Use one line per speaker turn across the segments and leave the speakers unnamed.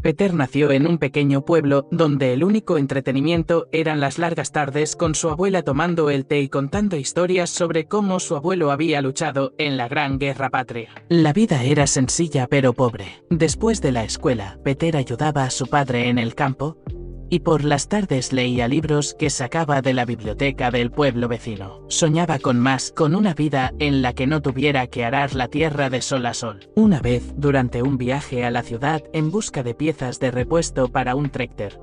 Peter nació en un pequeño pueblo donde el único entretenimiento eran las largas tardes con su abuela tomando el té y contando historias sobre cómo su abuelo había luchado en la Gran Guerra Patria. La vida era sencilla pero pobre. Después de la escuela, Peter ayudaba a su padre en el campo y por las tardes leía libros que sacaba de la biblioteca del pueblo vecino. Soñaba con una vida en la que no tuviera que arar la tierra de sol a sol. Una vez, durante un viaje a la ciudad en busca de piezas de repuesto para un tractor,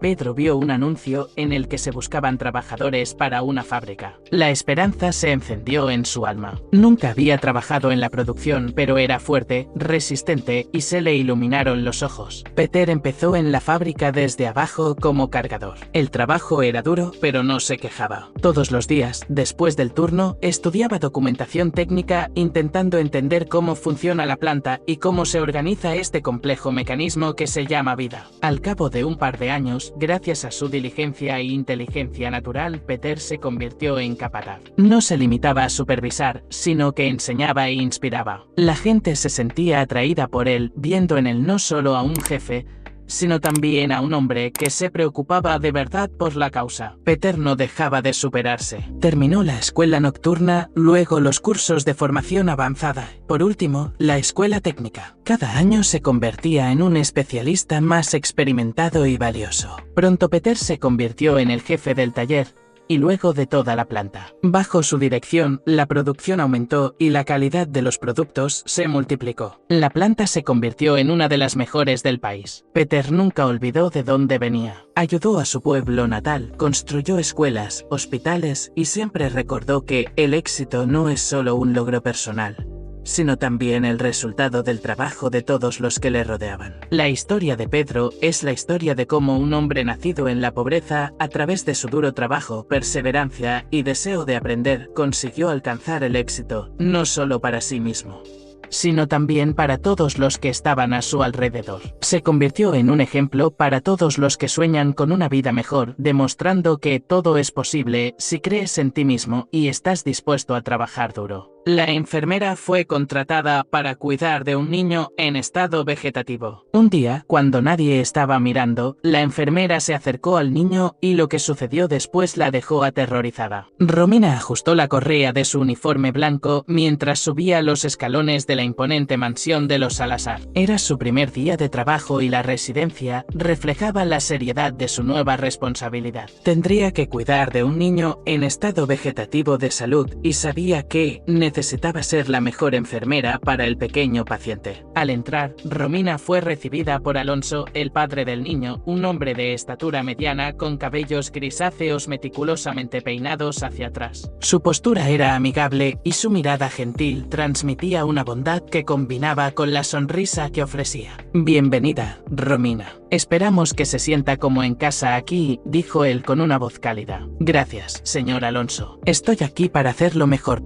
Pedro vio un anuncio en el que se buscaban trabajadores para una fábrica. La esperanza se encendió en su alma. Nunca había trabajado en la producción, pero era fuerte, resistente y se le iluminaron los ojos. Peter empezó en la fábrica desde abajo como cargador. El trabajo era duro, pero no se quejaba. Todos los días, después del turno, estudiaba documentación técnica intentando entender cómo funciona la planta y cómo se organiza este complejo mecanismo que se llama vida. Al cabo de un par de años, gracias a su diligencia e inteligencia natural, Peter se convirtió en capataz. No se limitaba a supervisar, sino que enseñaba e inspiraba. La gente se sentía atraída por él, viendo en él no solo a un jefe, sino también a un hombre que se preocupaba de verdad por la causa. Peter no dejaba de superarse. Terminó la escuela nocturna, luego los cursos de formación avanzada, por último, la escuela técnica. Cada año se convertía en un especialista más experimentado y valioso. Pronto Peter se convirtió en el jefe del taller, y luego de toda la planta. Bajo su dirección, la producción aumentó y la calidad de los productos se multiplicó. La planta se convirtió en una de las mejores del país. Peter nunca olvidó de dónde venía. Ayudó a su pueblo natal, construyó escuelas, hospitales y siempre recordó que el éxito no es solo un logro personal, sino también el resultado del trabajo de todos los que le rodeaban. La historia de Pedro es la historia de cómo un hombre nacido en la pobreza, a través de su duro trabajo, perseverancia y deseo de aprender, consiguió alcanzar el éxito, no solo para sí mismo, sino también para todos los que estaban a su alrededor. Se convirtió en un ejemplo para todos los que sueñan con una vida mejor, demostrando que todo es posible si crees en ti mismo y estás dispuesto a trabajar duro. La enfermera fue contratada para cuidar de un niño en estado vegetativo. Un día, cuando nadie estaba mirando, la enfermera se acercó al niño y lo que sucedió después la dejó aterrorizada. Romina ajustó la correa de su uniforme blanco mientras subía los escalones de la imponente mansión de los Salazar. Era su primer día de trabajo y la residencia reflejaba la seriedad de su nueva responsabilidad. Tendría que cuidar de un niño en estado vegetativo de salud y sabía que necesitaba ser la mejor enfermera para el pequeño paciente. Al entrar, Romina fue recibida por Alonso, el padre del niño, un hombre de estatura mediana con cabellos grisáceos meticulosamente peinados hacia atrás. Su postura era amigable y su mirada gentil transmitía una bondad que combinaba con la sonrisa que ofrecía. Bienvenida, Romina. Esperamos que se sienta como en casa aquí, dijo él con una voz cálida. Gracias, señor Alonso. Estoy aquí para hacerlo mejor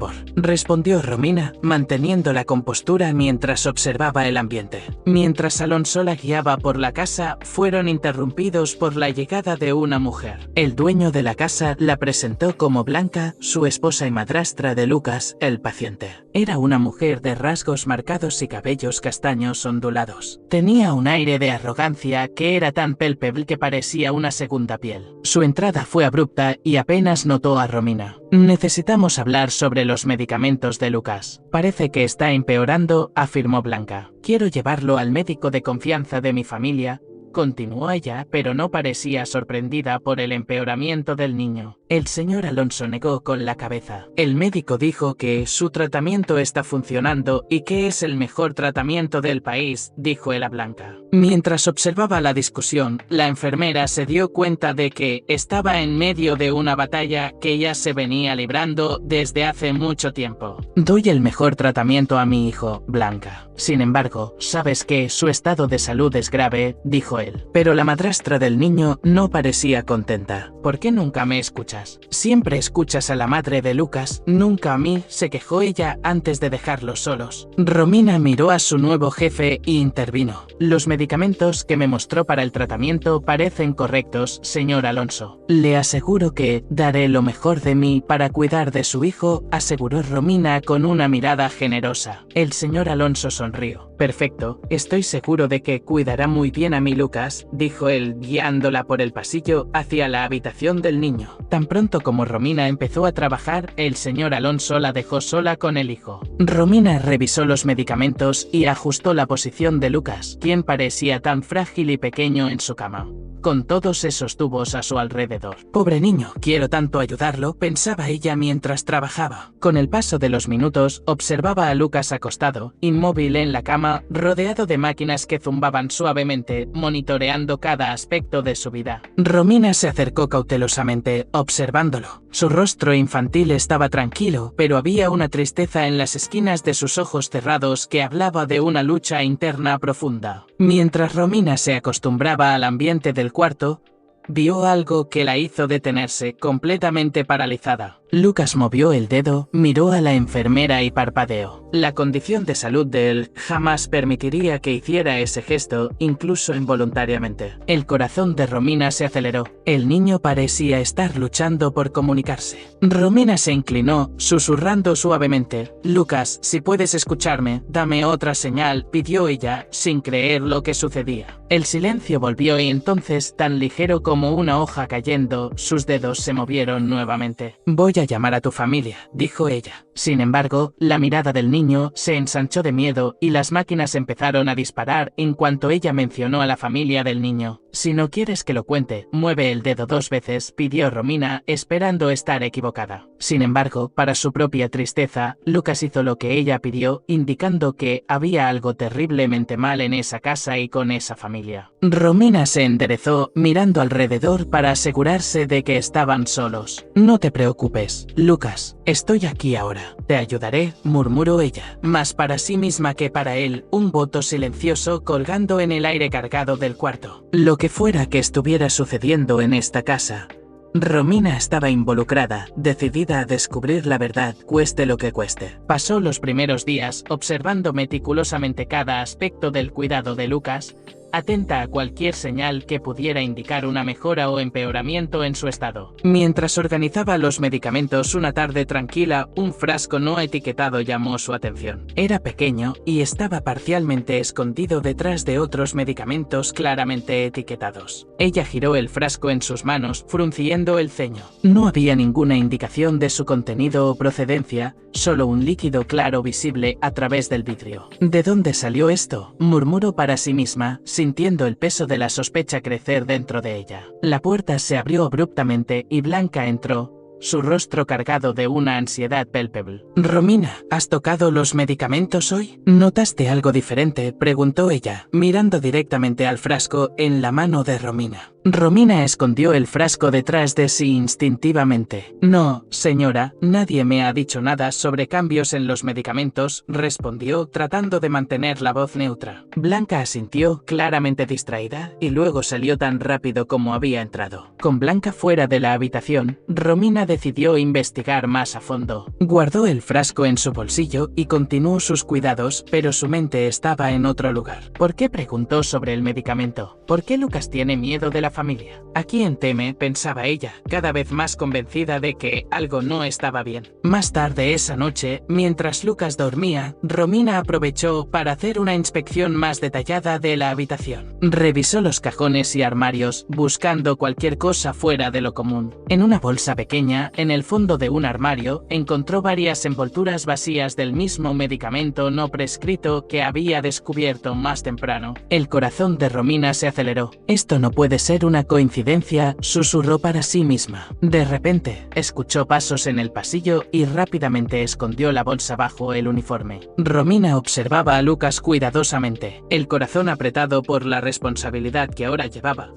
respondió Romina, manteniendo la compostura mientras observaba el ambiente. Mientras Alonso la guiaba por la casa, fueron interrumpidos por la llegada de una mujer. El dueño de la casa la presentó como Blanca, su esposa y madrastra de Lucas, el paciente. Era una mujer de rasgos marcados y cabellos castaños ondulados. Tenía un aire de arrogancia que era tan palpable que parecía una segunda piel. Su entrada fue abrupta y apenas notó a Romina. Necesitamos hablar sobre los medicamentos de Lucas. Parece que está empeorando, afirmó Blanca. Quiero llevarlo al médico de confianza de mi familia, continuó ella, pero no parecía sorprendida por el empeoramiento del niño. El señor Alonso negó con la cabeza. El médico dijo que su tratamiento está funcionando y que es el mejor tratamiento del país, dijo él a Blanca. Mientras observaba la discusión, la enfermera se dio cuenta de que estaba en medio de una batalla que ya se venía librando desde hace mucho tiempo. Doy el mejor tratamiento a mi hijo, Blanca. Sin embargo, sabes que su estado de salud es grave, dijo él. Pero la madrastra del niño no parecía contenta. ¿Por qué nunca me escuchas? Siempre escuchas a la madre de Lucas, nunca a mí, se quejó ella antes de dejarlos solos. Romina miró a su nuevo jefe e intervino. Los medicamentos que me mostró para el tratamiento parecen correctos, señor Alonso. Le aseguro que daré lo mejor de mí para cuidar de su hijo, aseguró Romina con una mirada generosa. El señor Alonso sonrió. Perfecto, estoy seguro de que cuidará muy bien a mi Lucas, dijo él, guiándola por el pasillo hacia la habitación del niño. Tan pronto como Romina empezó a trabajar, el señor Alonso la dejó sola con el hijo. Romina revisó los medicamentos y ajustó la posición de Lucas, quien parecía tan frágil y pequeño en su cama, con todos esos tubos a su alrededor. Pobre niño, quiero tanto ayudarlo, pensaba ella mientras trabajaba. Con el paso de los minutos, observaba a Lucas acostado, inmóvil en la cama, rodeado de máquinas que zumbaban suavemente, monitoreando cada aspecto de su vida. Romina se acercó cautelosamente, observándolo. Su rostro infantil estaba tranquilo, pero había una tristeza en las esquinas de sus ojos cerrados que hablaba de una lucha interna profunda. Mientras Romina se acostumbraba al ambiente del cuarto, vio algo que la hizo detenerse, completamente paralizada. Lucas movió el dedo, miró a la enfermera y parpadeó. La condición de salud de él jamás permitiría que hiciera ese gesto, incluso involuntariamente. El corazón de Romina se aceleró. El niño parecía estar luchando por comunicarse. Romina se inclinó, susurrando suavemente. Lucas, si puedes escucharme, dame otra señal, pidió ella, sin creer lo que sucedía. El silencio volvió y entonces, tan ligero como una hoja cayendo, sus dedos se movieron nuevamente. Voy a llamar a tu familia, dijo ella. Sin embargo, la mirada del niño se ensanchó de miedo y las máquinas empezaron a disparar en cuanto ella mencionó a la familia del niño. Si no quieres que lo cuente, mueve el dedo 2 veces, pidió Romina, esperando estar equivocada. Sin embargo, para su propia tristeza, Lucas hizo lo que ella pidió, indicando que había algo terriblemente mal en esa casa y con esa familia. Romina se enderezó, mirando alrededor para asegurarse de que estaban solos. No te preocupes, Lucas, estoy aquí ahora. Te ayudaré, murmuró ella, más para sí misma que para él, un voto silencioso colgando en el aire cargado del cuarto. Lo que fuera que estuviera sucediendo en esta casa, Romina estaba involucrada, decidida a descubrir la verdad, cueste lo que cueste. Pasó los primeros días observando meticulosamente cada aspecto del cuidado de Lucas, atenta a cualquier señal que pudiera indicar una mejora o empeoramiento en su estado. Mientras organizaba los medicamentos una tarde tranquila, un frasco no etiquetado llamó su atención. Era pequeño y estaba parcialmente escondido detrás de otros medicamentos claramente etiquetados. Ella giró el frasco en sus manos, frunciendo el ceño. No había ninguna indicación de su contenido o procedencia, solo un líquido claro visible a través del vidrio. ¿De dónde salió esto?, murmuró para sí misma, sintiendo el peso de la sospecha crecer dentro de ella. La puerta se abrió abruptamente y Blanca entró, su rostro cargado de una ansiedad palpable. Romina, ¿has tocado los medicamentos hoy? ¿Notaste algo diferente?, preguntó ella, mirando directamente al frasco en la mano de Romina. Romina escondió el frasco detrás de sí instintivamente. No, señora, nadie me ha dicho nada sobre cambios en los medicamentos, respondió, tratando de mantener la voz neutra. Blanca asintió, claramente distraída, y luego salió tan rápido como había entrado. Con Blanca fuera de la habitación, Romina decidió investigar más a fondo. Guardó el frasco en su bolsillo y continuó sus cuidados, pero su mente estaba en otro lugar. ¿Por qué preguntó sobre el medicamento? ¿Por qué Lucas tiene miedo de la familia? ¿A quién teme?, pensaba ella, cada vez más convencida de que algo no estaba bien. Más tarde esa noche, mientras Lucas dormía, Romina aprovechó para hacer una inspección más detallada de la habitación. Revisó los cajones y armarios, buscando cualquier cosa fuera de lo común. En una bolsa pequeña, en el fondo de un armario, encontró varias envolturas vacías del mismo medicamento no prescrito que había descubierto más temprano. El corazón de Romina se aceleró. Esto no puede ser una coincidencia, susurró para sí misma. De repente, escuchó pasos en el pasillo y rápidamente escondió la bolsa bajo el uniforme. Romina observaba a Lucas cuidadosamente, el corazón apretado por la responsabilidad que ahora llevaba.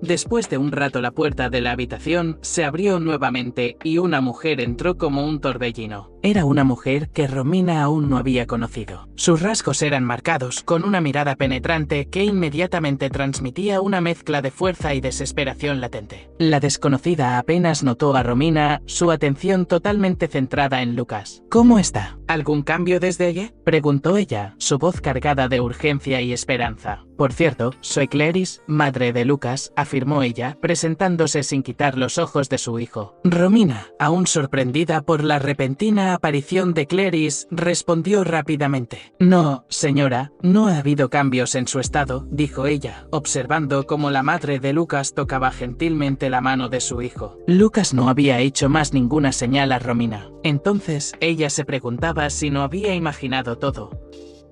Después de un rato la puerta de la habitación se abrió nuevamente y una mujer entró como un torbellino. Era una mujer que Romina aún no había conocido. Sus rasgos eran marcados, con una mirada penetrante que inmediatamente transmitía una mezcla de fuerza y desesperación latente. La desconocida apenas notó a Romina, su atención totalmente centrada en Lucas. ¿Cómo está? ¿Algún cambio desde ayer?, preguntó ella, su voz cargada de urgencia y esperanza. Por cierto, soy Clarice, madre de Lucas, afirmó ella, presentándose sin quitar los ojos de su hijo. Romina, aún sorprendida por la repentina aparición de Clarice, respondió rápidamente. No, señora, no ha habido cambios en su estado, dijo ella, observando cómo la madre de Lucas tocaba gentilmente la mano de su hijo. Lucas no había hecho más ninguna señal a Romina. Entonces, ella se preguntaba si no había imaginado todo,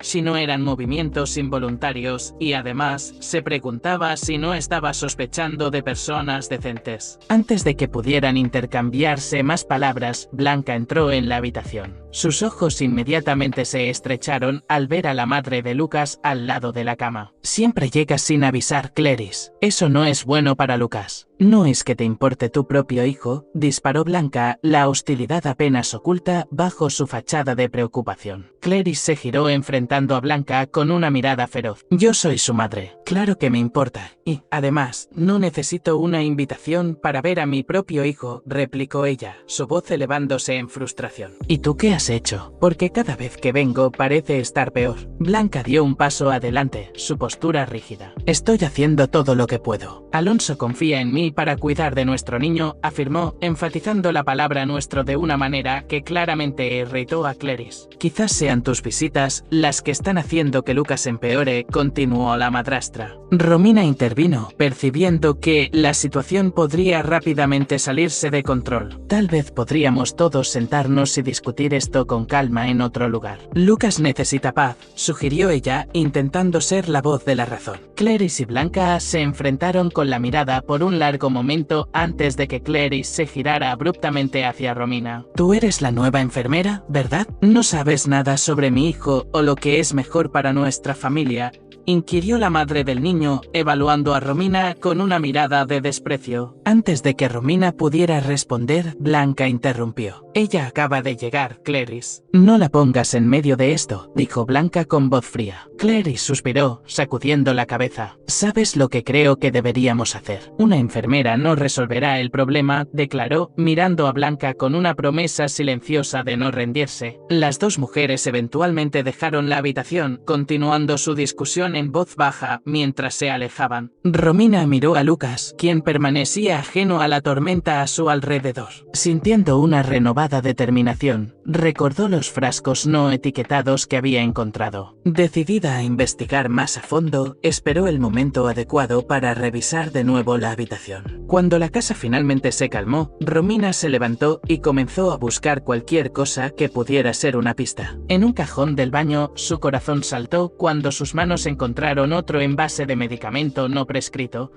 si no eran movimientos involuntarios, y además se preguntaba si no estaba sospechando de personas decentes. Antes de que pudieran intercambiarse más palabras, Blanca entró en la habitación. Sus ojos inmediatamente se estrecharon al ver a la madre de Lucas al lado de la cama. Siempre llegas sin avisar, Clarice. Eso no es bueno para Lucas. No es que te importe tu propio hijo, disparó Blanca, la hostilidad apenas oculta bajo su fachada de preocupación. Clarice se giró enfrentando a Blanca con una mirada feroz. Yo soy su madre. Claro que me importa. Y, además, no necesito una invitación para ver a mi propio hijo, replicó ella, su voz elevándose en frustración. ¿Y tú qué has hecho? Porque cada vez que vengo parece estar peor. Blanca dio un paso adelante, su postura rígida. Estoy haciendo todo lo que puedo. Alonso confía en mí para cuidar de nuestro niño, afirmó, enfatizando la palabra nuestro de una manera que claramente irritó a Clarice. Quizás sean tus visitas las que están haciendo que Lucas empeore, continuó la madrastra. Romina intervino, percibiendo que la situación podría rápidamente salirse de control. Tal vez podríamos todos sentarnos y discutir esto con calma en otro lugar. Lucas necesita paz, sugirió ella, intentando ser la voz de la razón. Clarice y Blanca se enfrentaron con la mirada por un largo momento antes de que Clarice se girara abruptamente hacia Romina. Tú eres la nueva enfermera, ¿verdad? No sabes nada sobre mi hijo o lo que es mejor para nuestra familia, inquirió la madre del niño, evaluando a Romina con una mirada de desprecio. Antes de que Romina pudiera responder, Blanca interrumpió. Ella acaba de llegar, Clarice. No la pongas en medio de esto, dijo Blanca con voz fría. Clarice suspiró, sacudiendo la cabeza. ¿Sabes lo que creo que deberíamos hacer? Una enfermera no resolverá el problema, declaró, mirando a Blanca con una promesa silenciosa de no rendirse. Las dos mujeres eventualmente dejaron la habitación, continuando su discusión en voz baja mientras se alejaban. Romina miró a Lucas, quien permanecía ajeno a la tormenta a su alrededor. Sintiendo una renovada determinación, recordó los frascos no etiquetados que había encontrado. Decidida a investigar más a fondo, esperó el momento adecuado para revisar de nuevo la habitación. Cuando la casa finalmente se calmó, Romina se levantó y comenzó a buscar cualquier cosa que pudiera ser una pista. En un cajón del baño, su corazón saltó cuando sus manos encontraron otro envase de medicamento no prescrito,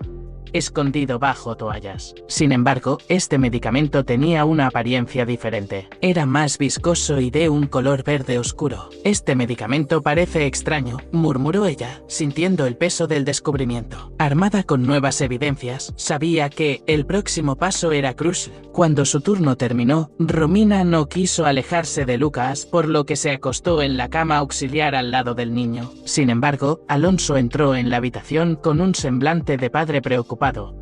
escondido bajo toallas. Sin embargo, este medicamento tenía una apariencia diferente. Era más viscoso y de un color verde oscuro. Este medicamento parece extraño, murmuró ella, sintiendo el peso del descubrimiento. Armada con nuevas evidencias, sabía que el próximo paso era crucial. Cuando su turno terminó, Romina no quiso alejarse de Lucas, por lo que se acostó en la cama auxiliar al lado del niño. Sin embargo, Alonso entró en la habitación con un semblante de padre preocupado,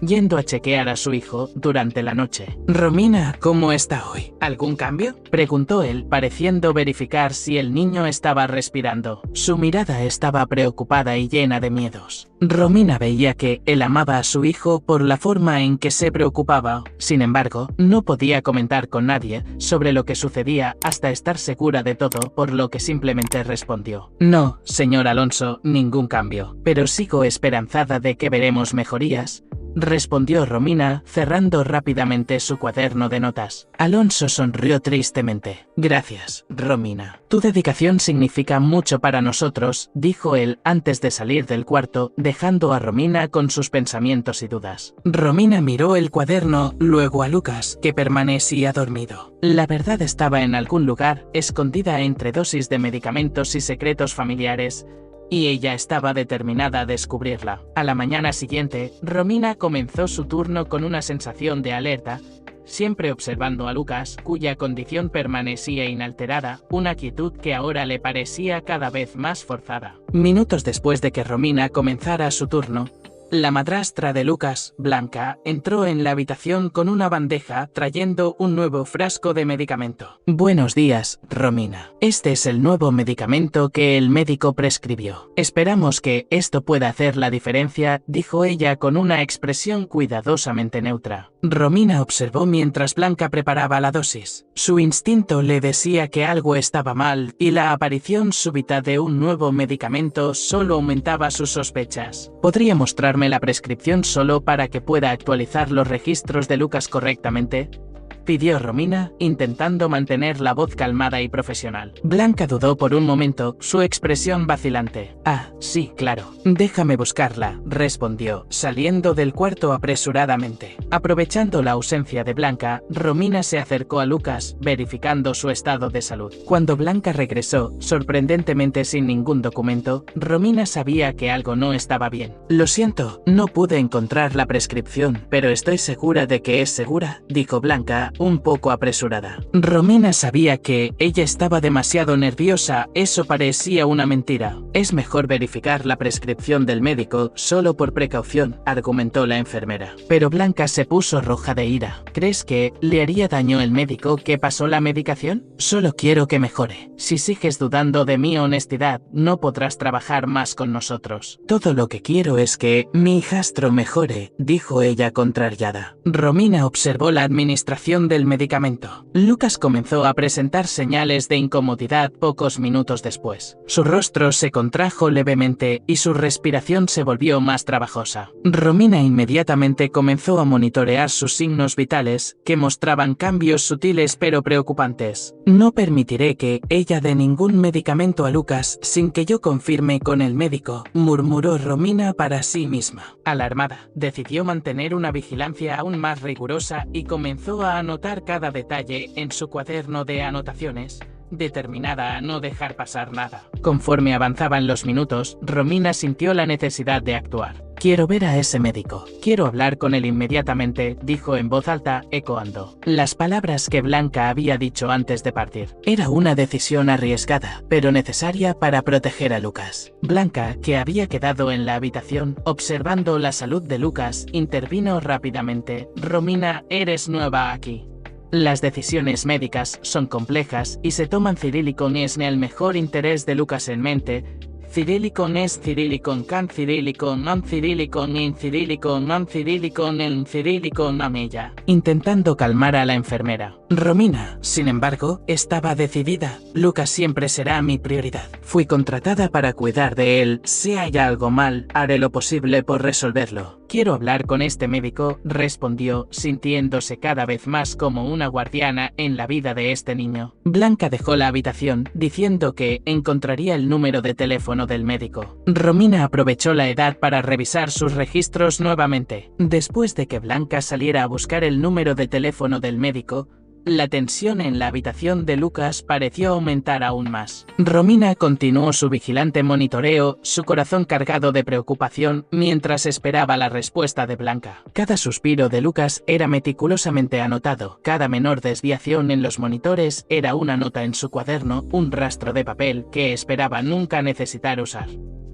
yendo a chequear a su hijo durante la noche. Romina, ¿cómo está hoy? ¿Algún cambio? Preguntó él, pareciendo verificar si el niño estaba respirando. Su mirada estaba preocupada y llena de miedos. Romina veía que él amaba a su hijo por la forma en que se preocupaba. Sin embargo, no podía comentar con nadie sobre lo que sucedía hasta estar segura de todo, por lo que simplemente respondió. No, señor Alonso, ningún cambio. Pero sigo esperanzada de que veremos mejorías, respondió Romina, cerrando rápidamente su cuaderno de notas. Alonso sonrió tristemente. Gracias, Romina. Tu dedicación significa mucho para nosotros, dijo él antes de salir del cuarto, dejando a Romina con sus pensamientos y dudas. Romina miró el cuaderno, luego a Lucas, que permanecía dormido. La verdad estaba en algún lugar, escondida entre dosis de medicamentos y secretos familiares, y ella estaba determinada a descubrirla. A la mañana siguiente, Romina comenzó su turno con una sensación de alerta, siempre observando a Lucas, cuya condición permanecía inalterada, una quietud que ahora le parecía cada vez más forzada. Minutos después de que Romina comenzara su turno, La madrastra de Lucas, Blanca, entró en la habitación con una bandeja trayendo un nuevo frasco de medicamento. Buenos días, Romina. Este es el nuevo medicamento que el médico prescribió. Esperamos que esto pueda hacer la diferencia, dijo ella con una expresión cuidadosamente neutra. Romina observó mientras Blanca preparaba la dosis. Su instinto le decía que algo estaba mal y la aparición súbita de un nuevo medicamento solo aumentaba sus sospechas. ¿Podría mostrarme la prescripción solo para que pueda actualizar los registros de Lucas correctamente?, pidió Romina, intentando mantener la voz calmada y profesional. Blanca dudó por un momento, su expresión vacilante. Ah, sí, claro. Déjame buscarla, respondió, saliendo del cuarto apresuradamente. Aprovechando la ausencia de Blanca, Romina se acercó a Lucas, verificando su estado de salud. Cuando Blanca regresó, sorprendentemente sin ningún documento, Romina sabía que algo no estaba bien. Lo siento, no pude encontrar la prescripción, pero estoy segura de que es segura, dijo Blanca, un poco apresurada. Romina sabía que ella estaba demasiado nerviosa, eso parecía una mentira. Es mejor verificar la prescripción del médico, solo por precaución, argumentó la enfermera. Pero Blanca se puso roja de ira. ¿Crees que le haría daño el médico que pasó la medicación? Solo quiero que mejore. Si sigues dudando de mi honestidad, no podrás trabajar más con nosotros. Todo lo que quiero es que mi hijastro mejore, dijo ella contrariada. Romina observó la administración del medicamento. Lucas comenzó a presentar señales de incomodidad pocos minutos después. Su rostro se contrajo levemente y su respiración se volvió más trabajosa. Romina inmediatamente comenzó a monitorear sus signos vitales, que mostraban cambios sutiles pero preocupantes. No permitiré que ella dé ningún medicamento a Lucas sin que yo confirme con el médico, murmuró Romina para sí misma. Alarmada, decidió mantener una vigilancia aún más rigurosa y comenzó a anotar cada detalle en su cuaderno de anotaciones, determinada a no dejar pasar nada. Conforme avanzaban los minutos, Romina sintió la necesidad de actuar. Quiero ver a ese médico. Quiero hablar con él inmediatamente, dijo en voz alta, ecoando las palabras que Blanca había dicho antes de partir. Era una decisión arriesgada, pero necesaria para proteger a Lucas. Blanca, que había quedado en la habitación, observando la salud de Lucas, intervino rápidamente. Romina, eres nueva aquí. Las decisiones médicas son complejas y se toman cirílicon es el mejor interés de Lucas en mente. Cirílicon es cirílicon can cirílicon non cirílicon in cirílicon non cirílicon en cirílicon amella. Intentando calmar a la enfermera. Romina, sin embargo, estaba decidida. Lucas siempre será mi prioridad. Fui contratada para cuidar de él. Si hay algo mal, haré lo posible por resolverlo. Quiero hablar con este médico, respondió, sintiéndose cada vez más como una guardiana en la vida de este niño. Blanca dejó la habitación, diciendo que encontraría el número de teléfono del médico. Romina aprovechó la edad para revisar sus registros nuevamente. Después de que Blanca saliera a buscar el número de teléfono del médico, la tensión en la habitación de Lucas pareció aumentar aún más. Romina continuó su vigilante monitoreo, su corazón cargado de preocupación, mientras esperaba la respuesta de Blanca. Cada suspiro de Lucas era meticulosamente anotado, cada menor desviación en los monitores era una nota en su cuaderno, un rastro de papel que esperaba nunca necesitar usar,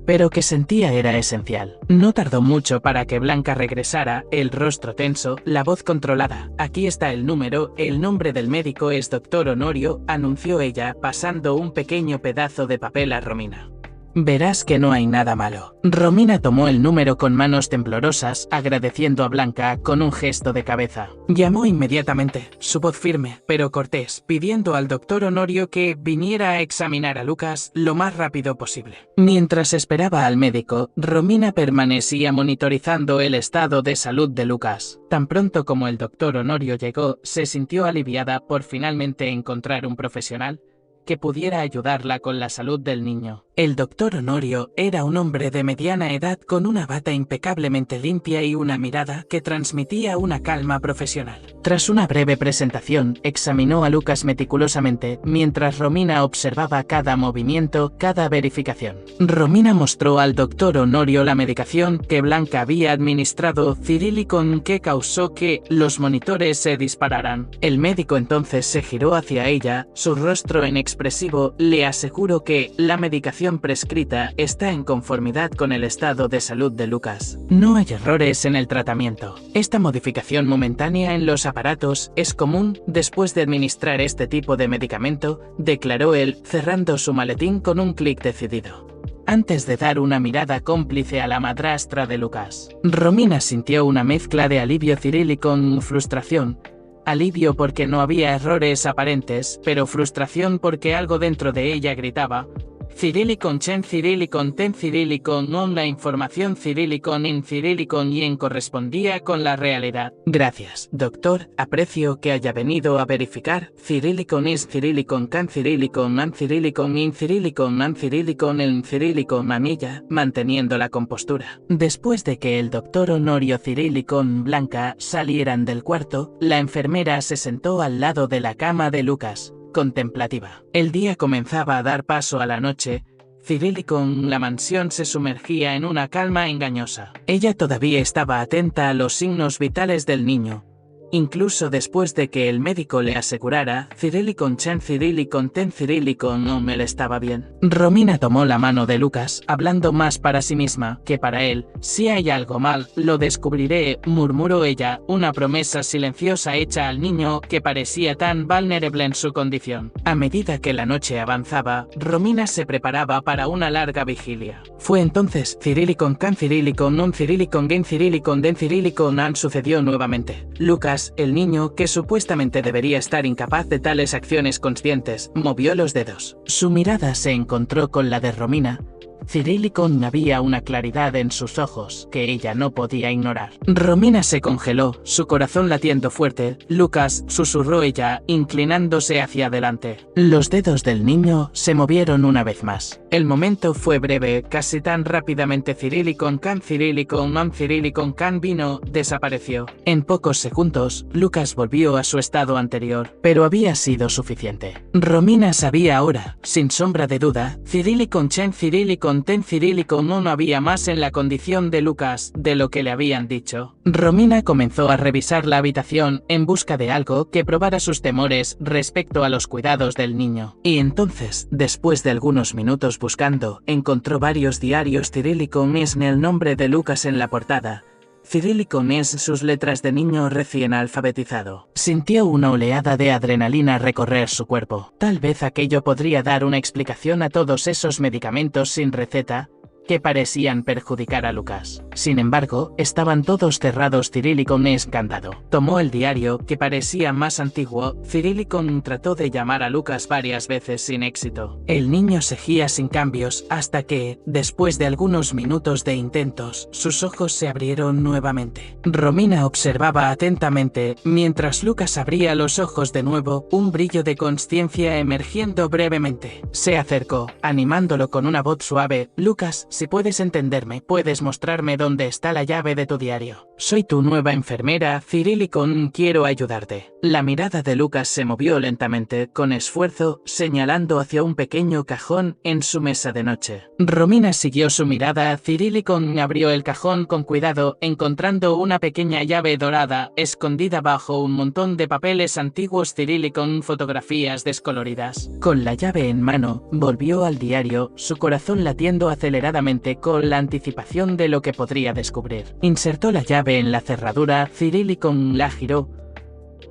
pero que sentía era esencial. No tardó mucho para que Blanca regresara, el rostro tenso, la voz controlada. Aquí está el número, el nombre del médico es Dr. Honorio, anunció ella, pasando un pequeño pedazo de papel a Romina. Verás que no hay nada malo. Romina tomó el número con manos temblorosas, agradeciendo a Blanca con un gesto de cabeza. Llamó inmediatamente, su voz firme, pero cortés, pidiendo al doctor Honorio que viniera a examinar a Lucas lo más rápido posible. Mientras esperaba al médico, Romina permanecía monitorizando el estado de salud de Lucas. Tan pronto como el doctor Honorio llegó, se sintió aliviada por finalmente encontrar un profesional que pudiera ayudarla con la salud del niño. El doctor Honorio era un hombre de mediana edad con una bata impecablemente limpia y una mirada que transmitía una calma profesional. Tras una breve presentación, examinó a Lucas meticulosamente, mientras Romina observaba cada movimiento, cada verificación. Romina mostró al doctor Honorio la medicación que Blanca había administrado, cirílicon, que causó que los monitores se dispararan. El médico entonces se giró hacia ella, su rostro en expresión expresivo, le aseguró que la medicación prescrita está en conformidad con el estado de salud de Lucas. No hay errores en el tratamiento. Esta modificación momentánea en los aparatos es común después de administrar este tipo de medicamento, declaró él, cerrando su maletín con un clic decidido. Antes de dar una mirada cómplice a la madrastra de Lucas, Romina sintió una mezcla de alivio Ciril y con frustración. Alivio porque no había errores aparentes, pero frustración porque algo dentro de ella gritaba: Cirílicon Chen Cirílicon Ten Cirílicon On, la información Cirílicon in Cirílicon y en correspondía con la realidad. Gracias, doctor, aprecio que haya venido a verificar. Cirílicon is Cirílicon Can Cirílicon An Cirílicon in Cirílicon An Cirílicon en Cirílicon Anilla, manteniendo la compostura. Después de que el doctor Honorio Cirílicon Blanca salieran del cuarto, la enfermera se sentó al lado de la cama de Lucas, contemplativa. El día comenzaba a dar paso a la noche. Cirílicon, la mansión se sumergía en una calma engañosa. Ella todavía estaba atenta a los signos vitales del niño, incluso después de que el médico le asegurara: Cirílicon Chen Cirílicon Ten Cirílicon On, él estaba bien. Romina tomó la mano de Lucas, hablando más para sí misma que para él. Si hay algo mal, lo descubriré, murmuró ella, una promesa silenciosa hecha al niño que parecía tan vulnerable en su condición. A medida que la noche avanzaba, Romina se preparaba para una larga vigilia. Fue entonces: Cirílicon Can Cirílicon On Cirílicon Gen Cirílicon Den Cirílicon An sucedió nuevamente. Lucas, el niño, que supuestamente debería estar incapaz de tales acciones conscientes, movió los dedos. Su mirada se encontró con la de Romina. Cirílicon, había una claridad en sus ojos que ella no podía ignorar. Romina se congeló, su corazón latiendo fuerte. Lucas, susurró ella, inclinándose hacia adelante. Los dedos del niño se movieron una vez más. El momento fue breve, casi tan rápidamente. Cirílicon Can Cirílicon An Cirílicon Can vino, desapareció. En pocos segundos, Lucas volvió a su estado anterior, pero había sido suficiente. Romina sabía ahora, sin sombra de duda, Cirílicon Chen Cirílicon Ten Cirílicon no había más en la condición de Lucas de lo que le habían dicho. Romina comenzó a revisar la habitación en busca de algo que probara sus temores respecto a los cuidados del niño. Y entonces, después de algunos minutos buscando, encontró varios diarios Cirílicon en el nombre de Lucas en la portada. Cirílicon es sus letras de niño recién alfabetizado. Sintió una oleada de adrenalina recorrer su cuerpo. Tal vez aquello podría dar una explicación a todos esos medicamentos sin receta que parecían perjudicar a Lucas. Sin embargo, estaban todos cerrados. Cirílicon es candado. Tomó el diario, que parecía más antiguo. Cirílicon trató de llamar a Lucas varias veces sin éxito. El niño seguía sin cambios, hasta que, después de algunos minutos de intentos, sus ojos se abrieron nuevamente. Romina observaba atentamente, mientras Lucas abría los ojos de nuevo, un brillo de conciencia emergiendo brevemente. Se acercó, animándolo con una voz suave: Lucas, si puedes entenderme, puedes mostrarme dónde está la llave de tu diario. Soy tu nueva enfermera, Cirílicon, quiero ayudarte. La mirada de Lucas se movió lentamente, con esfuerzo, señalando hacia un pequeño cajón en su mesa de noche. Romina siguió su mirada. Cirílicon abrió el cajón con cuidado, encontrando una pequeña llave dorada, escondida bajo un montón de papeles antiguos. Cirílicon, fotografías descoloridas. Con la llave en mano, volvió al diario, su corazón latiendo aceleradamente con la anticipación de lo que podría descubrir. Insertó la llave en la cerradura. Cirílicon la giró,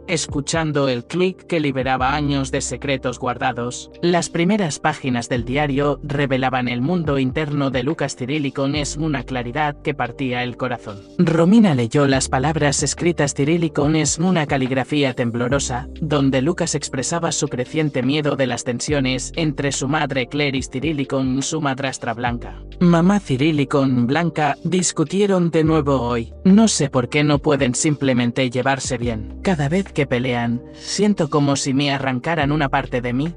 escuchando el clic que liberaba años de secretos guardados. Las primeras páginas del diario revelaban el mundo interno de Lucas. Cirílicon es una claridad que partía el corazón. Romina leyó las palabras escritas. Cirílicon es una caligrafía temblorosa, donde Lucas expresaba su creciente miedo de las tensiones entre su madre Clarice Cirílicon y su madrastra Blanca. Mamá Cirílicon Blanca discutieron de nuevo hoy. No sé por qué no pueden simplemente llevarse bien. Cada vez que pelean, siento como si me arrancaran una parte de mí,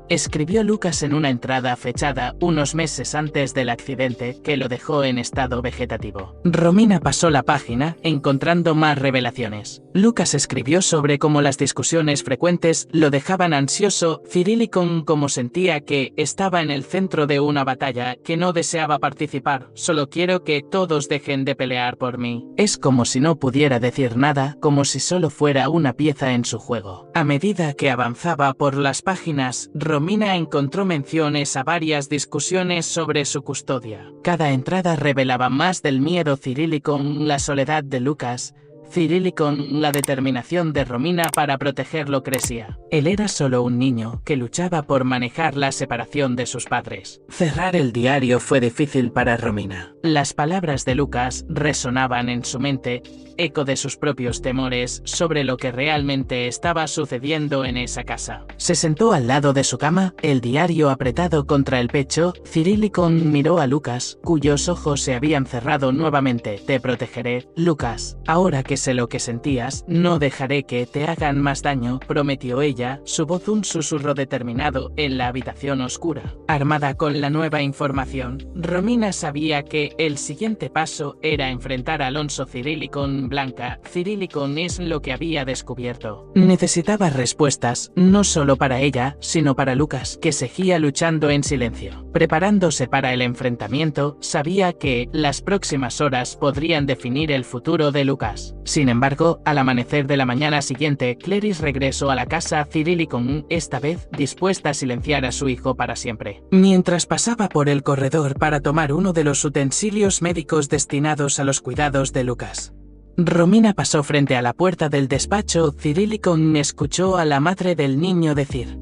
escribió Lucas en una entrada fechada unos meses antes del accidente que lo dejó en estado vegetativo. Romina pasó la página, encontrando más revelaciones. Lucas escribió sobre cómo las discusiones frecuentes lo dejaban ansioso. Cirílicon, como sentía que estaba en el centro de una batalla que no deseaba participar. Solo quiero que todos dejen de pelear por mí. Es como si no pudiera decir nada, como si solo fuera una pieza en su juego. A medida que avanzaba por las páginas, Romina encontró menciones a varias discusiones sobre su custodia. Cada entrada revelaba más del miedo cirílico, la soledad de Lucas, cirílico, la determinación de Romina para protegerlo crecía. Él era solo un niño que luchaba por manejar la separación de sus padres. Cerrar el diario fue difícil para Romina. Las palabras de Lucas resonaban en su mente, eco de sus propios temores sobre lo que realmente estaba sucediendo en esa casa. Se sentó al lado de su cama, el diario apretado contra el pecho. Cirílico miró a Lucas, cuyos ojos se habían cerrado nuevamente. Te protegeré, Lucas. Ahora que sé lo que sentías, no dejaré que te hagan más daño, prometió ella, su voz un susurro determinado en la habitación oscura. Armada con la nueva información, Romina sabía que el siguiente paso era enfrentar a Alonso Cirílico. Blanca, Cirílico es lo que había descubierto. Necesitaba respuestas, no solo para ella, sino para Lucas, que seguía luchando en silencio. Preparándose para el enfrentamiento, sabía que las próximas horas podrían definir el futuro de Lucas. Sin embargo, al amanecer de la mañana siguiente, Clarice regresó a la casa Cirílico, esta vez dispuesta a silenciar a su hijo para siempre. Mientras pasaba por el corredor para tomar uno de los utensilios médicos destinados a los cuidados de Lucas, Romina pasó frente a la puerta del despacho. Cirílico escuchó a la madre del niño decir: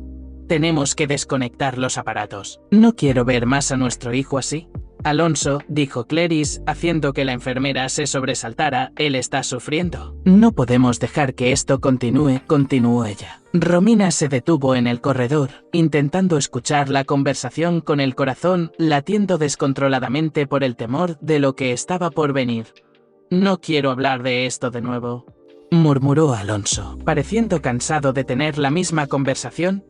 «Tenemos que desconectar los aparatos. No quiero ver más a nuestro hijo así». «Alonso», dijo Clarice, haciendo que la enfermera se sobresaltara, «él está sufriendo». «No podemos dejar que esto continúe», continuó ella. Romina se detuvo en el corredor, intentando escuchar la conversación con el corazón latiendo descontroladamente por el temor de lo que estaba por venir. «No quiero hablar de esto de nuevo», murmuró Alonso, pareciendo cansado de tener la misma conversación.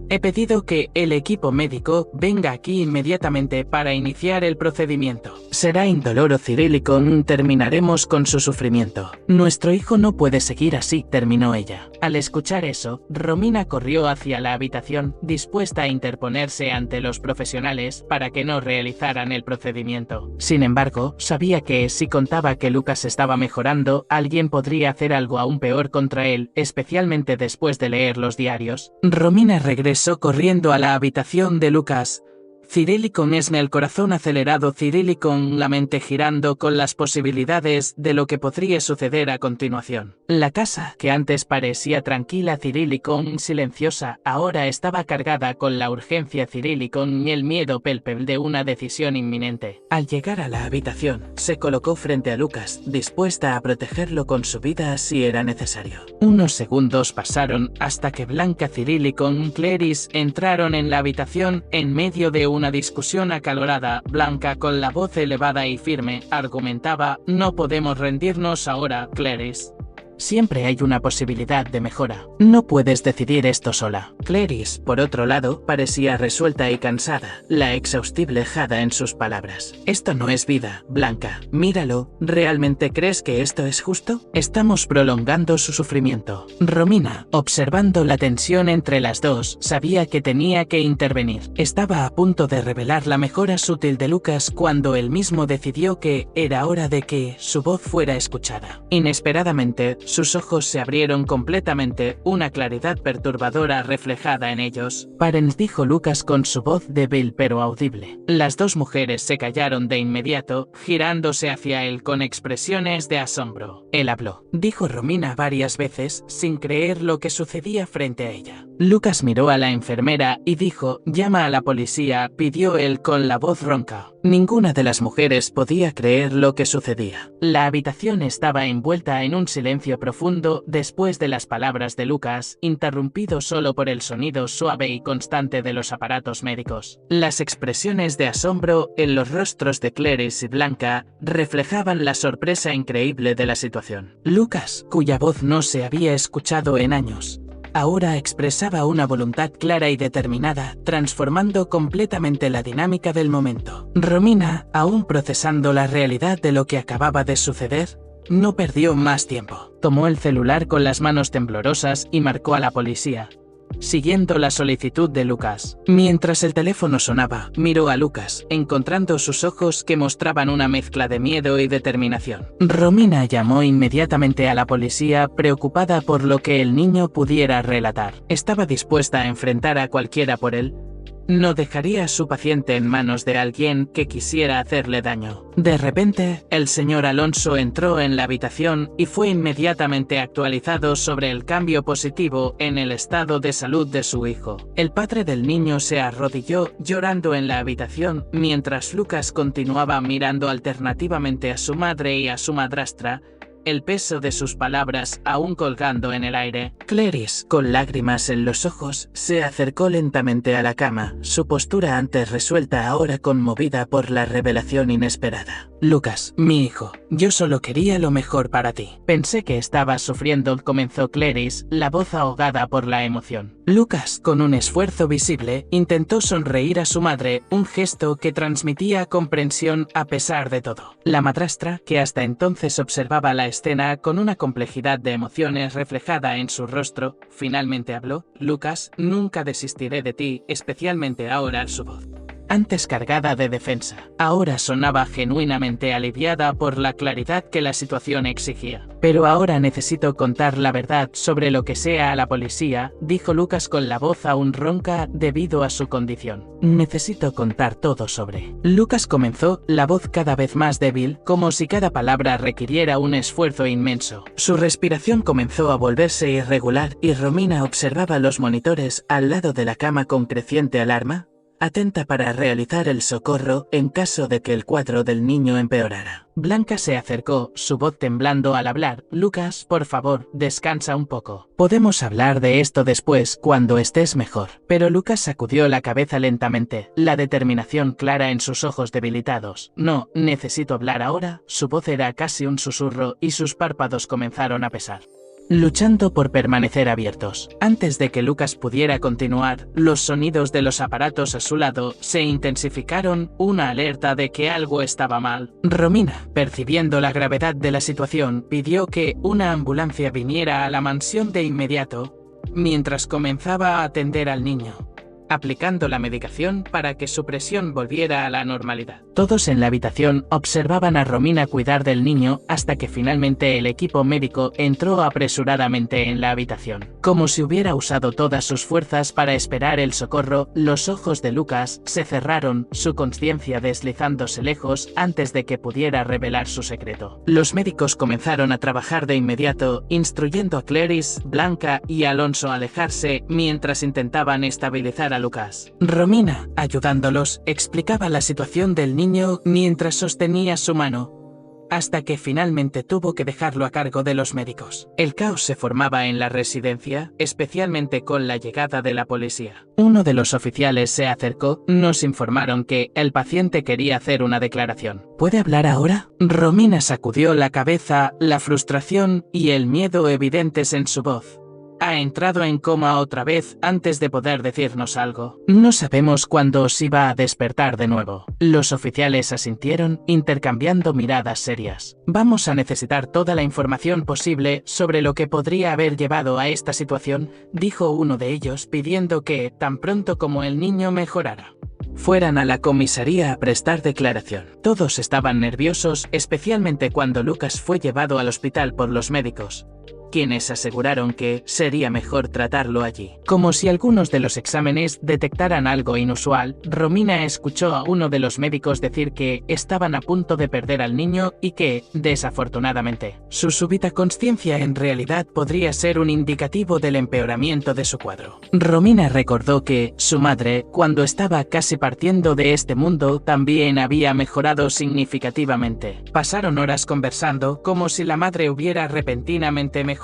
«He pedido que el equipo médico venga aquí inmediatamente para iniciar el procedimiento. Será indoloro, Cirílico, terminaremos con su sufrimiento. Nuestro hijo no puede seguir así», terminó ella. Al escuchar eso, Romina corrió hacia la habitación, dispuesta a interponerse ante los profesionales para que no realizaran el procedimiento. Sin embargo, sabía que si contaba que Lucas estaba mejorando, alguien podría hacer algo aún peor contra él, especialmente después de leer los diarios. Romina regresó corriendo a la habitación de Lucas. Cirílico el corazón acelerado, Cirílico la mente girando con las posibilidades de lo que podría suceder a continuación. La casa, que antes parecía tranquila, Cirílico silenciosa, ahora estaba cargada con la urgencia, Cirílico y el miedo palpable de una decisión inminente. Al llegar a la habitación, se colocó frente a Lucas, dispuesta a protegerlo con su vida si era necesario. Unos segundos pasaron hasta que Blanca, Cirílico y Clarice entraron en la habitación en medio de una discusión acalorada. Blanca, con la voz elevada y firme, argumentaba: «No podemos rendirnos ahora, Clarice. Siempre hay una posibilidad de mejora. No puedes decidir esto sola». Clarice, por otro lado, parecía resuelta y cansada, la exhaustible jada en sus palabras. «Esto no es vida, Blanca. Míralo. ¿Realmente crees que esto es justo? Estamos prolongando su sufrimiento». Romina, observando la tensión entre las dos, sabía que tenía que intervenir. Estaba a punto de revelar la mejora sutil de Lucas cuando él mismo decidió que era hora de que su voz fuera escuchada. Inesperadamente, sus ojos se abrieron completamente, una claridad perturbadora reflejada en ellos. «Parents», dijo Lucas con su voz débil pero audible. Las dos mujeres se callaron de inmediato, girándose hacia él con expresiones de asombro. «Él habló», dijo Romina varias veces, sin creer lo que sucedía frente a ella. Lucas miró a la enfermera y dijo: «Llama a la policía», pidió él con la voz ronca. Ninguna de las mujeres podía creer lo que sucedía. La habitación estaba envuelta en un silencio profundo después de las palabras de Lucas, interrumpido solo por el sonido suave y constante de los aparatos médicos. Las expresiones de asombro en los rostros de Clarice y Blanca reflejaban la sorpresa increíble de la situación. Lucas, cuya voz no se había escuchado en años, ahora expresaba una voluntad clara y determinada, transformando completamente la dinámica del momento. Romina, aún procesando la realidad de lo que acababa de suceder, no perdió más tiempo. Tomó el celular con las manos temblorosas y marcó a la policía. siguiendo la solicitud de Lucas. Mientras el teléfono sonaba, miró a Lucas, encontrando sus ojos que mostraban una mezcla de miedo y determinación. Romina llamó inmediatamente a la policía, preocupada por lo que el niño pudiera relatar. Estaba dispuesta a enfrentar a cualquiera por él. No dejaría a su paciente en manos de alguien que quisiera hacerle daño. De repente, el señor Alonso entró en la habitación y fue inmediatamente actualizado sobre el cambio positivo en el estado de salud de su hijo. El padre del niño se arrodilló llorando en la habitación mientras Lucas continuaba mirando alternativamente a su madre y a su madrastra, el peso de sus palabras aún colgando en el aire. Clarice, con lágrimas en los ojos, se acercó lentamente a la cama, su postura antes resuelta ahora conmovida por la revelación inesperada. Lucas, mi hijo, yo solo quería lo mejor para ti. Pensé que estabas sufriendo, comenzó Clarice, la voz ahogada por la emoción. Lucas, con un esfuerzo visible, intentó sonreír a su madre, un gesto que transmitía comprensión a pesar de todo. La madrastra, que hasta entonces observaba la escena con una complejidad de emociones reflejada en su rostro, finalmente habló. Lucas, nunca desistiré de ti, especialmente ahora, su voz, antes cargada de defensa, ahora sonaba genuinamente aliviada por la claridad que la situación exigía. Pero ahora necesito contar la verdad sobre lo que sea a la policía, dijo Lucas con la voz aún ronca debido a su condición. Necesito contar todo sobre. Lucas comenzó, la voz cada vez más débil, como si cada palabra requiriera un esfuerzo inmenso. Su respiración comenzó a volverse irregular y Romina observaba los monitores al lado de la cama con creciente alarma, atenta para realizar el socorro en caso de que el cuadro del niño empeorara. Blanca se acercó, su voz temblando al hablar. Lucas, por favor, descansa un poco. Podemos hablar de esto después, cuando estés mejor. Pero Lucas sacudió la cabeza lentamente, la determinación clara en sus ojos debilitados. No, necesito hablar ahora. Su voz era casi un susurro y sus párpados comenzaron a pesar, luchando por permanecer abiertos. Antes de que Lucas pudiera continuar, los sonidos de los aparatos a su lado se intensificaron, una alerta de que algo estaba mal. Romina, percibiendo la gravedad de la situación, pidió que una ambulancia viniera a la mansión de inmediato, mientras comenzaba a atender al niño, aplicando la medicación para que su presión volviera a la normalidad. Todos en la habitación observaban a Romina cuidar del niño hasta que finalmente el equipo médico entró apresuradamente en la habitación. Como si hubiera usado todas sus fuerzas para esperar el socorro, los ojos de Lucas se cerraron, su conciencia deslizándose lejos antes de que pudiera revelar su secreto. Los médicos comenzaron a trabajar de inmediato, instruyendo a Clarice, Blanca y Alonso a alejarse mientras intentaban estabilizar a Lucas. Romina, ayudándolos, explicaba la situación del niño mientras sostenía su mano, hasta que finalmente tuvo que dejarlo a cargo de los médicos. El caos se formaba en la residencia, especialmente con la llegada de la policía. Uno de los oficiales se acercó, nos informaron que el paciente quería hacer una declaración. ¿Puede hablar ahora? Romina sacudió la cabeza, la frustración y el miedo evidentes en su voz. Ha entrado en coma otra vez antes de poder decirnos algo. No sabemos cuándo os iba a despertar de nuevo. Los oficiales asintieron, intercambiando miradas serias. Vamos a necesitar toda la información posible sobre lo que podría haber llevado a esta situación, dijo uno de ellos, pidiendo que, tan pronto como el niño mejorara, fueran a la comisaría a prestar declaración. Todos estaban nerviosos, especialmente cuando Lucas fue llevado al hospital por los médicos, quienes aseguraron que sería mejor tratarlo allí. Como si algunos de los exámenes detectaran algo inusual, Romina escuchó a uno de los médicos decir que estaban a punto de perder al niño y que, desafortunadamente, su súbita consciencia en realidad podría ser un indicativo del empeoramiento de su cuadro. Romina recordó que su madre, cuando estaba casi partiendo de este mundo, también había mejorado significativamente. Pasaron horas conversando, como si la madre hubiera repentinamente mejorado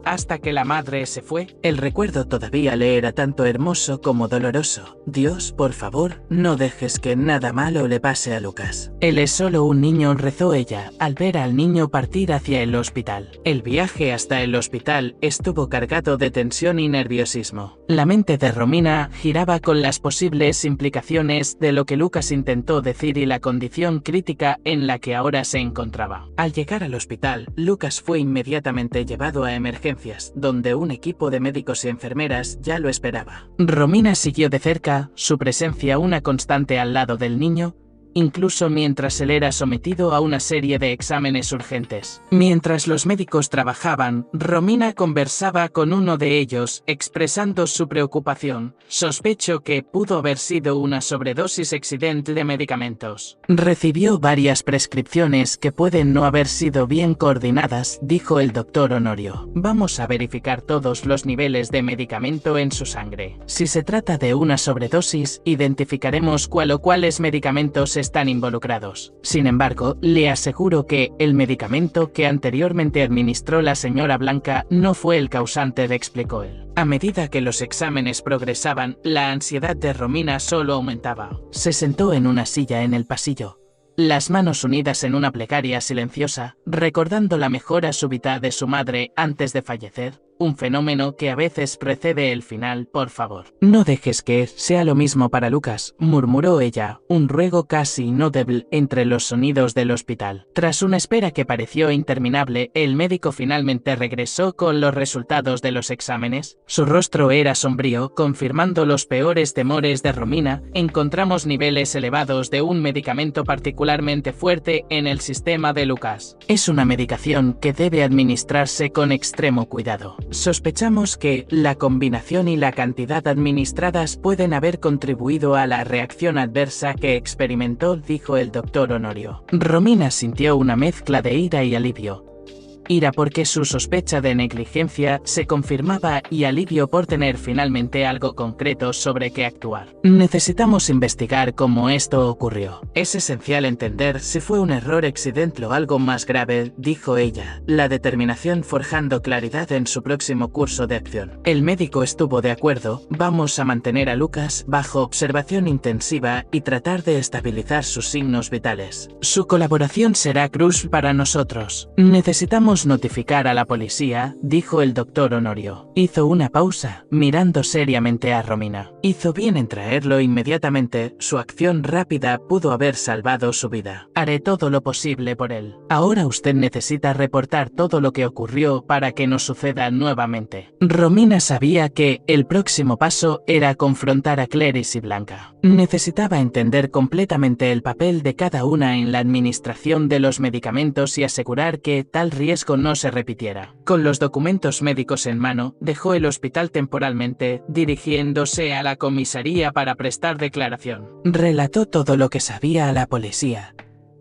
hasta que la madre se fue. El recuerdo todavía le era tanto hermoso como doloroso. Dios, por favor, no dejes que nada malo le pase a Lucas. Él es solo un niño, rezó ella, al ver al niño partir hacia el hospital. El viaje hasta el hospital estuvo cargado de tensión y nerviosismo. La mente de Romina giraba con las posibles implicaciones de lo que Lucas intentó decir y la condición crítica en la que ahora se encontraba. Al llegar al hospital, Lucas fue inmediatamente llevado trasladado a emergencias, donde un equipo de médicos y enfermeras ya lo esperaba. Romina siguió de cerca, su presencia una constante al lado del niño, incluso mientras él era sometido a una serie de exámenes urgentes. Mientras los médicos trabajaban, Romina conversaba con uno de ellos, expresando su preocupación. Sospecho que pudo haber sido una sobredosis accidental de medicamentos. Recibió varias prescripciones que pueden no haber sido bien coordinadas, dijo el doctor Honorio. Vamos a verificar todos los niveles de medicamento en su sangre. Si se trata de una sobredosis, identificaremos cuál o cuáles medicamentos están involucrados. Sin embargo, le aseguro que el medicamento que anteriormente administró la señora Blanca no fue el causante, explicó él. A medida que los exámenes progresaban, la ansiedad de Romina solo aumentaba. Se sentó en una silla en el pasillo, las manos unidas en una plegaria silenciosa, recordando la mejora súbita de su madre antes de fallecer. Un fenómeno que a veces precede el final, por favor. No dejes que sea lo mismo para Lucas, murmuró ella, un ruego casi inaudible entre los sonidos del hospital. Tras una espera que pareció interminable, el médico finalmente regresó con los resultados de los exámenes. Su rostro era sombrío, confirmando los peores temores de Romina. Encontramos niveles elevados de un medicamento particularmente fuerte en el sistema de Lucas. Es una medicación que debe administrarse con extremo cuidado. Sospechamos que la combinación y la cantidad administradas pueden haber contribuido a la reacción adversa que experimentó, dijo el doctor Honorio. Romina sintió una mezcla de ira y alivio. Ira porque su sospecha de negligencia se confirmaba y alivio por tener finalmente algo concreto sobre qué actuar. Necesitamos investigar cómo esto ocurrió. Es esencial entender si fue un error accidental o algo más grave, dijo ella, la determinación forjando claridad en su próximo curso de acción. El médico estuvo de acuerdo. Vamos a mantener a Lucas bajo observación intensiva y tratar de estabilizar sus signos vitales. Su colaboración será crucial para nosotros. Necesitamos notificar a la policía, dijo el doctor Honorio. Hizo una pausa, mirando seriamente a Romina. Hizo bien en traerlo inmediatamente, su acción rápida pudo haber salvado su vida. Haré todo lo posible por él. Ahora usted necesita reportar todo lo que ocurrió para que no suceda nuevamente. Romina sabía que el próximo paso era confrontar a Clarice y Blanca. Necesitaba entender completamente el papel de cada una en la administración de los medicamentos y asegurar que tal riesgo no se repitiera. Con los documentos médicos en mano, dejó el hospital temporalmente, dirigiéndose a la comisaría para prestar declaración. Relató todo lo que sabía a la policía,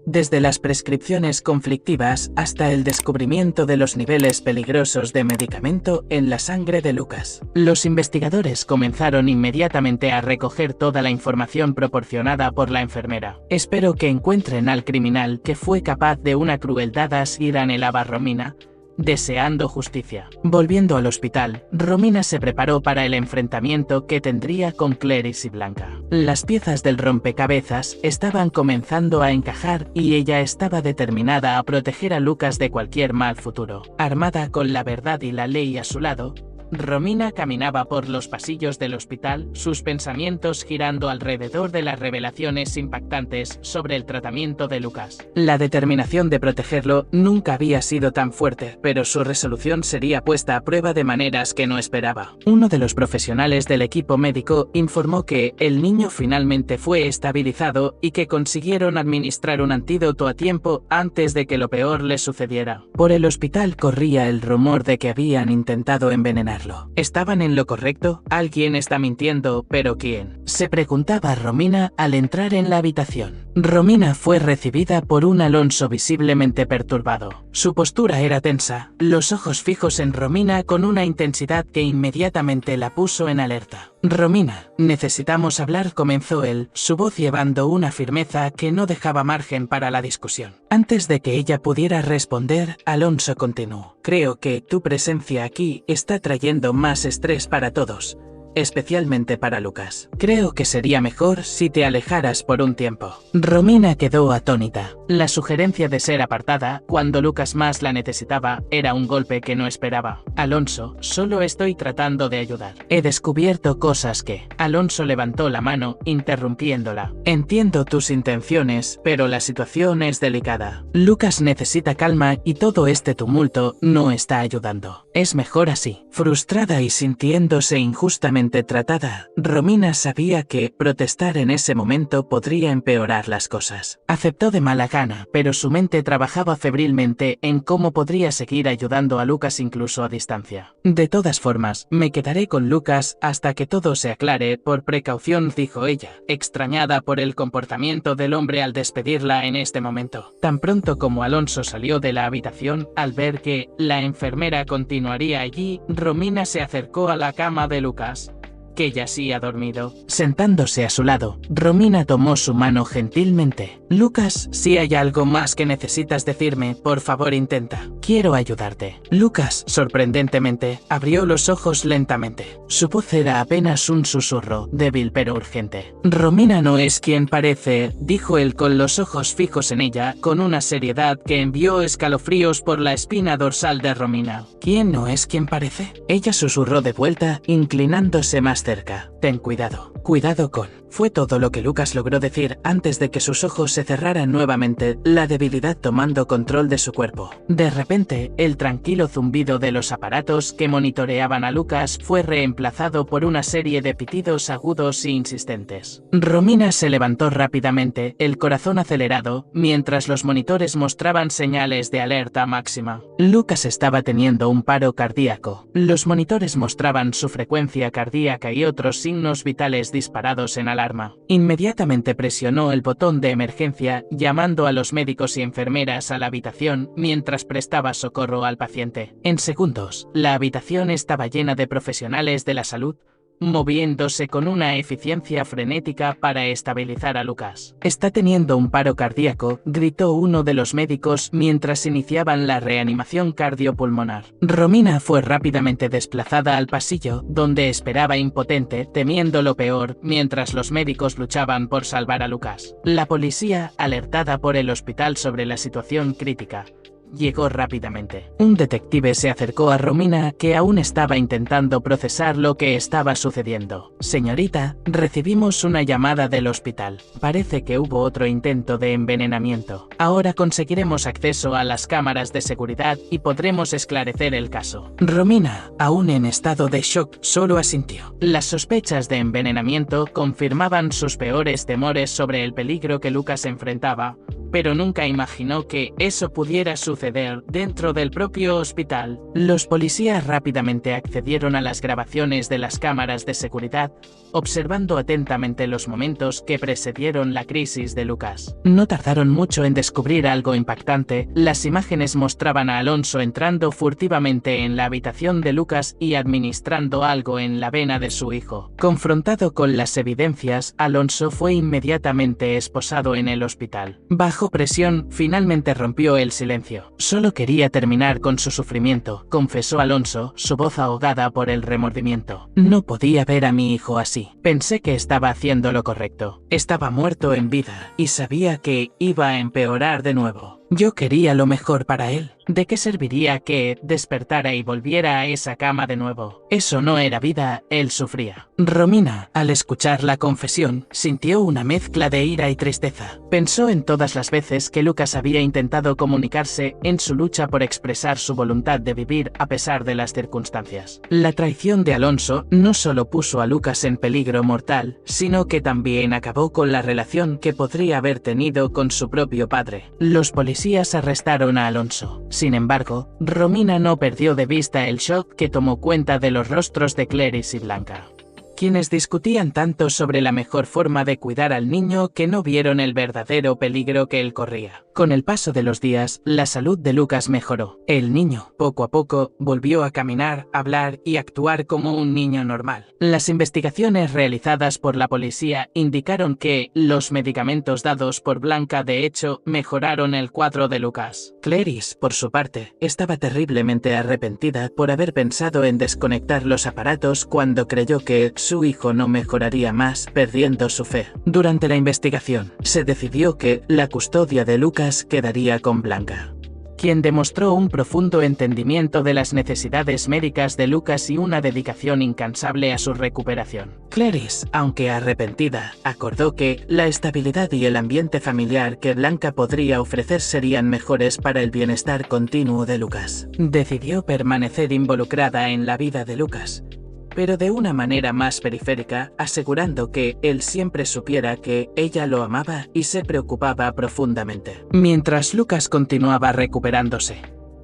desde las prescripciones conflictivas hasta el descubrimiento de los niveles peligrosos de medicamento en la sangre de Lucas. Los investigadores comenzaron inmediatamente a recoger toda la información proporcionada por la enfermera. Espero que encuentren al criminal que fue capaz de una crueldad así, anhelaba Romina, deseando justicia. Volviendo al hospital, Romina se preparó para el enfrentamiento que tendría con Clarice y Blanca. Las piezas del rompecabezas estaban comenzando a encajar y ella estaba determinada a proteger a Lucas de cualquier mal futuro. Armada con la verdad y la ley a su lado, Romina caminaba por los pasillos del hospital, sus pensamientos girando alrededor de las revelaciones impactantes sobre el tratamiento de Lucas. La determinación de protegerlo nunca había sido tan fuerte, pero su resolución sería puesta a prueba de maneras que no esperaba. Uno de los profesionales del equipo médico informó que el niño finalmente fue estabilizado y que consiguieron administrar un antídoto a tiempo antes de que lo peor le sucediera. Por el hospital corría el rumor de que habían intentado envenenarlo. ¿Estaban en lo correcto? Alguien está mintiendo, ¿pero quién?, se preguntaba Romina al entrar en la habitación. Romina fue recibida por un Alonso visiblemente perturbado. Su postura era tensa, los ojos fijos en Romina con una intensidad que inmediatamente la puso en alerta. Romina, necesitamos hablar, comenzó él, su voz llevando una firmeza que no dejaba margen para la discusión. Antes de que ella pudiera responder, Alonso continuó. Creo que tu presencia aquí está trayendo más estrés para todos. especialmente para Lucas. Creo que sería mejor si te alejaras por un tiempo. Romina quedó atónita. La sugerencia de ser apartada cuando Lucas más la necesitaba era un golpe que no esperaba. Alonso, solo estoy tratando de ayudar. He descubierto cosas que... Alonso levantó la mano, interrumpiéndola. Entiendo tus intenciones, pero la situación es delicada. Lucas necesita calma y todo este tumulto no está ayudando. Es mejor así. Frustrada y sintiéndose injustamente tratada, Romina sabía que protestar en ese momento podría empeorar las cosas. Aceptó de mala gana, pero su mente trabajaba febrilmente en cómo podría seguir ayudando a Lucas incluso a distancia. De todas formas, me quedaré con Lucas hasta que todo se aclare, por precaución, dijo ella, extrañada por el comportamiento del hombre al despedirla en este momento. Tan pronto como Alonso salió de la habitación, al ver que la enfermera continuaría allí, Romina se acercó a la cama de Lucas, que yacía dormido. Sentándose a su lado, Romina tomó su mano gentilmente. Lucas, si hay algo más que necesitas decirme, por favor intenta. Quiero ayudarte. Lucas, sorprendentemente, abrió los ojos lentamente. Su voz era apenas un susurro, débil pero urgente. Romina no es quien parece, dijo él con los ojos fijos en ella, con una seriedad que envió escalofríos por la espina dorsal de Romina. ¿Quién no es quien parece? Ella susurró de vuelta, inclinándose más cerca. Ten cuidado. Cuidado con... Fue todo lo que Lucas logró decir antes de que sus ojos se cerraran nuevamente, la debilidad tomando control de su cuerpo. De repente, el tranquilo zumbido de los aparatos que monitoreaban a Lucas fue reemplazado por una serie de pitidos agudos e insistentes. Romina se levantó rápidamente, el corazón acelerado, mientras los monitores mostraban señales de alerta máxima. Lucas estaba teniendo un paro cardíaco. Los monitores mostraban su frecuencia cardíaca y otros signos vitales disparados en alarma. Inmediatamente presionó el botón de emergencia, llamando a los médicos y enfermeras a la habitación mientras prestaba socorro al paciente. En segundos, la habitación estaba llena de profesionales de la salud, moviéndose con una eficiencia frenética para estabilizar a Lucas. Está teniendo un paro cardíaco, gritó uno de los médicos mientras iniciaban la reanimación cardiopulmonar. Romina fue rápidamente desplazada al pasillo, donde esperaba impotente, temiendo lo peor, mientras los médicos luchaban por salvar a Lucas. La policía, alertada por el hospital sobre la situación crítica, llegó rápidamente. Un detective se acercó a Romina, que aún estaba intentando procesar lo que estaba sucediendo. Señorita, recibimos una llamada del hospital. Parece que hubo otro intento de envenenamiento. Ahora conseguiremos acceso a las cámaras de seguridad y podremos esclarecer el caso. Romina, aún en estado de shock, solo asintió. Las sospechas de envenenamiento confirmaban sus peores temores sobre el peligro que Lucas enfrentaba, pero nunca imaginó que eso pudiera suceder dentro del propio hospital. Los policías rápidamente accedieron a las grabaciones de las cámaras de seguridad, observando atentamente los momentos que precedieron la crisis de Lucas. No tardaron mucho en descubrir algo impactante. Las imágenes mostraban a Alonso entrando furtivamente en la habitación de Lucas y administrando algo en la vena de su hijo. Confrontado con las evidencias, Alonso fue inmediatamente esposado en el hospital. Bajo presión, finalmente rompió el silencio. Solo quería terminar con su sufrimiento, confesó Alonso, su voz ahogada por el remordimiento. No podía ver a mi hijo así. Pensé que estaba haciendo lo correcto. Estaba muerto en vida, y sabía que iba a empeorar de nuevo. Yo quería lo mejor para él. ¿De qué serviría que despertara y volviera a esa cama de nuevo? Eso no era vida, él sufría. Romina, al escuchar la confesión, sintió una mezcla de ira y tristeza. Pensó en todas las veces que Lucas había intentado comunicarse en su lucha por expresar su voluntad de vivir a pesar de las circunstancias. La traición de Alonso no solo puso a Lucas en peligro mortal, sino que también acabó con la relación que podría haber tenido con su propio padre. Los policías arrestaron a Alonso. Sin embargo, Romina no perdió de vista el shock que tomó cuenta de los rostros de Clarice y Blanca. quienes discutían tanto sobre la mejor forma de cuidar al niño que no vieron el verdadero peligro que él corría. Con el paso de los días, la salud de Lucas mejoró. El niño, poco a poco, volvió a caminar, hablar y actuar como un niño normal. Las investigaciones realizadas por la policía indicaron que los medicamentos dados por Blanca de hecho mejoraron el cuadro de Lucas. Clarice, por su parte, estaba terriblemente arrepentida por haber pensado en desconectar los aparatos cuando creyó que su hijo no mejoraría más, perdiendo su fe. Durante la investigación, se decidió que la custodia de Lucas quedaría con Blanca, quien demostró un profundo entendimiento de las necesidades médicas de Lucas y una dedicación incansable a su recuperación. Clarice, aunque arrepentida, acordó que la estabilidad y el ambiente familiar que Blanca podría ofrecer serían mejores para el bienestar continuo de Lucas. Decidió permanecer involucrada en la vida de Lucas, pero de una manera más periférica, asegurando que él siempre supiera que ella lo amaba y se preocupaba profundamente. Mientras Lucas continuaba recuperándose,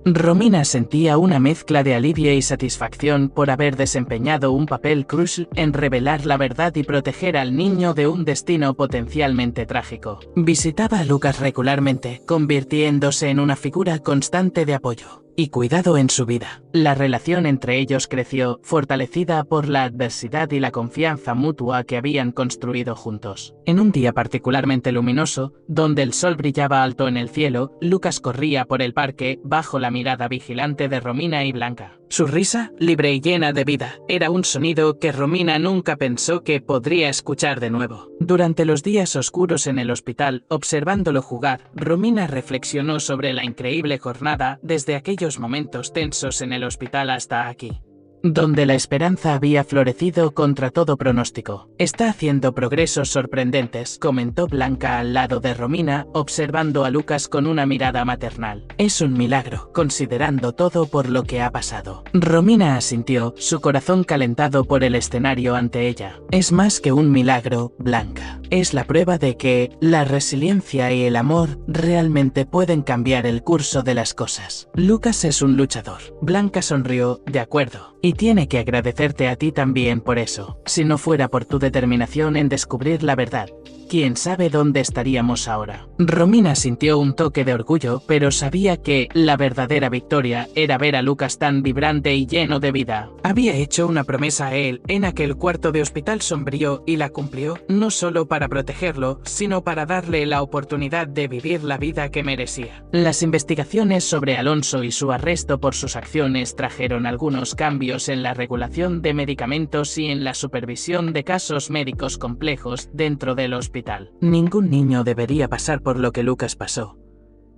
Romina sentía una mezcla de alivio y satisfacción por haber desempeñado un papel crucial en revelar la verdad y proteger al niño de un destino potencialmente trágico. Visitaba a Lucas regularmente, convirtiéndose en una figura constante de apoyo y cuidado en su vida. La relación entre ellos creció, fortalecida por la adversidad y la confianza mutua que habían construido juntos. En un día particularmente luminoso, donde el sol brillaba alto en el cielo, Lucas corría por el parque bajo la mirada vigilante de Romina y Blanca. Su risa, libre y llena de vida, era un sonido que Romina nunca pensó que podría escuchar de nuevo. Durante los días oscuros en el hospital, observándolo jugar, Romina reflexionó sobre la increíble jornada desde aquellos momentos tensos en el hospital hasta aquí, donde la esperanza había florecido contra todo pronóstico. Está haciendo progresos sorprendentes, comentó Blanca al lado de Romina, observando a Lucas con una mirada maternal. Es un milagro, considerando todo por lo que ha pasado. Romina asintió, su corazón calentado por el escenario ante ella. Es más que un milagro, Blanca. Es la prueba de que la resiliencia y el amor realmente pueden cambiar el curso de las cosas. Lucas es un luchador. Blanca sonrió, de acuerdo. Y tiene que agradecerte a ti también por eso. Si no fuera por tu determinación en descubrir la verdad, quién sabe dónde estaríamos ahora. Romina sintió un toque de orgullo, pero sabía que la verdadera victoria era ver a Lucas tan vibrante y lleno de vida. Había hecho una promesa a él en aquel cuarto de hospital sombrío y la cumplió, no solo para protegerlo, sino para darle la oportunidad de vivir la vida que merecía. Las investigaciones sobre Alonso y su arresto por sus acciones trajeron algunos cambios en la regulación de medicamentos y en la supervisión de casos médicos complejos dentro del hospital. Ningún niño debería pasar por lo que Lucas pasó,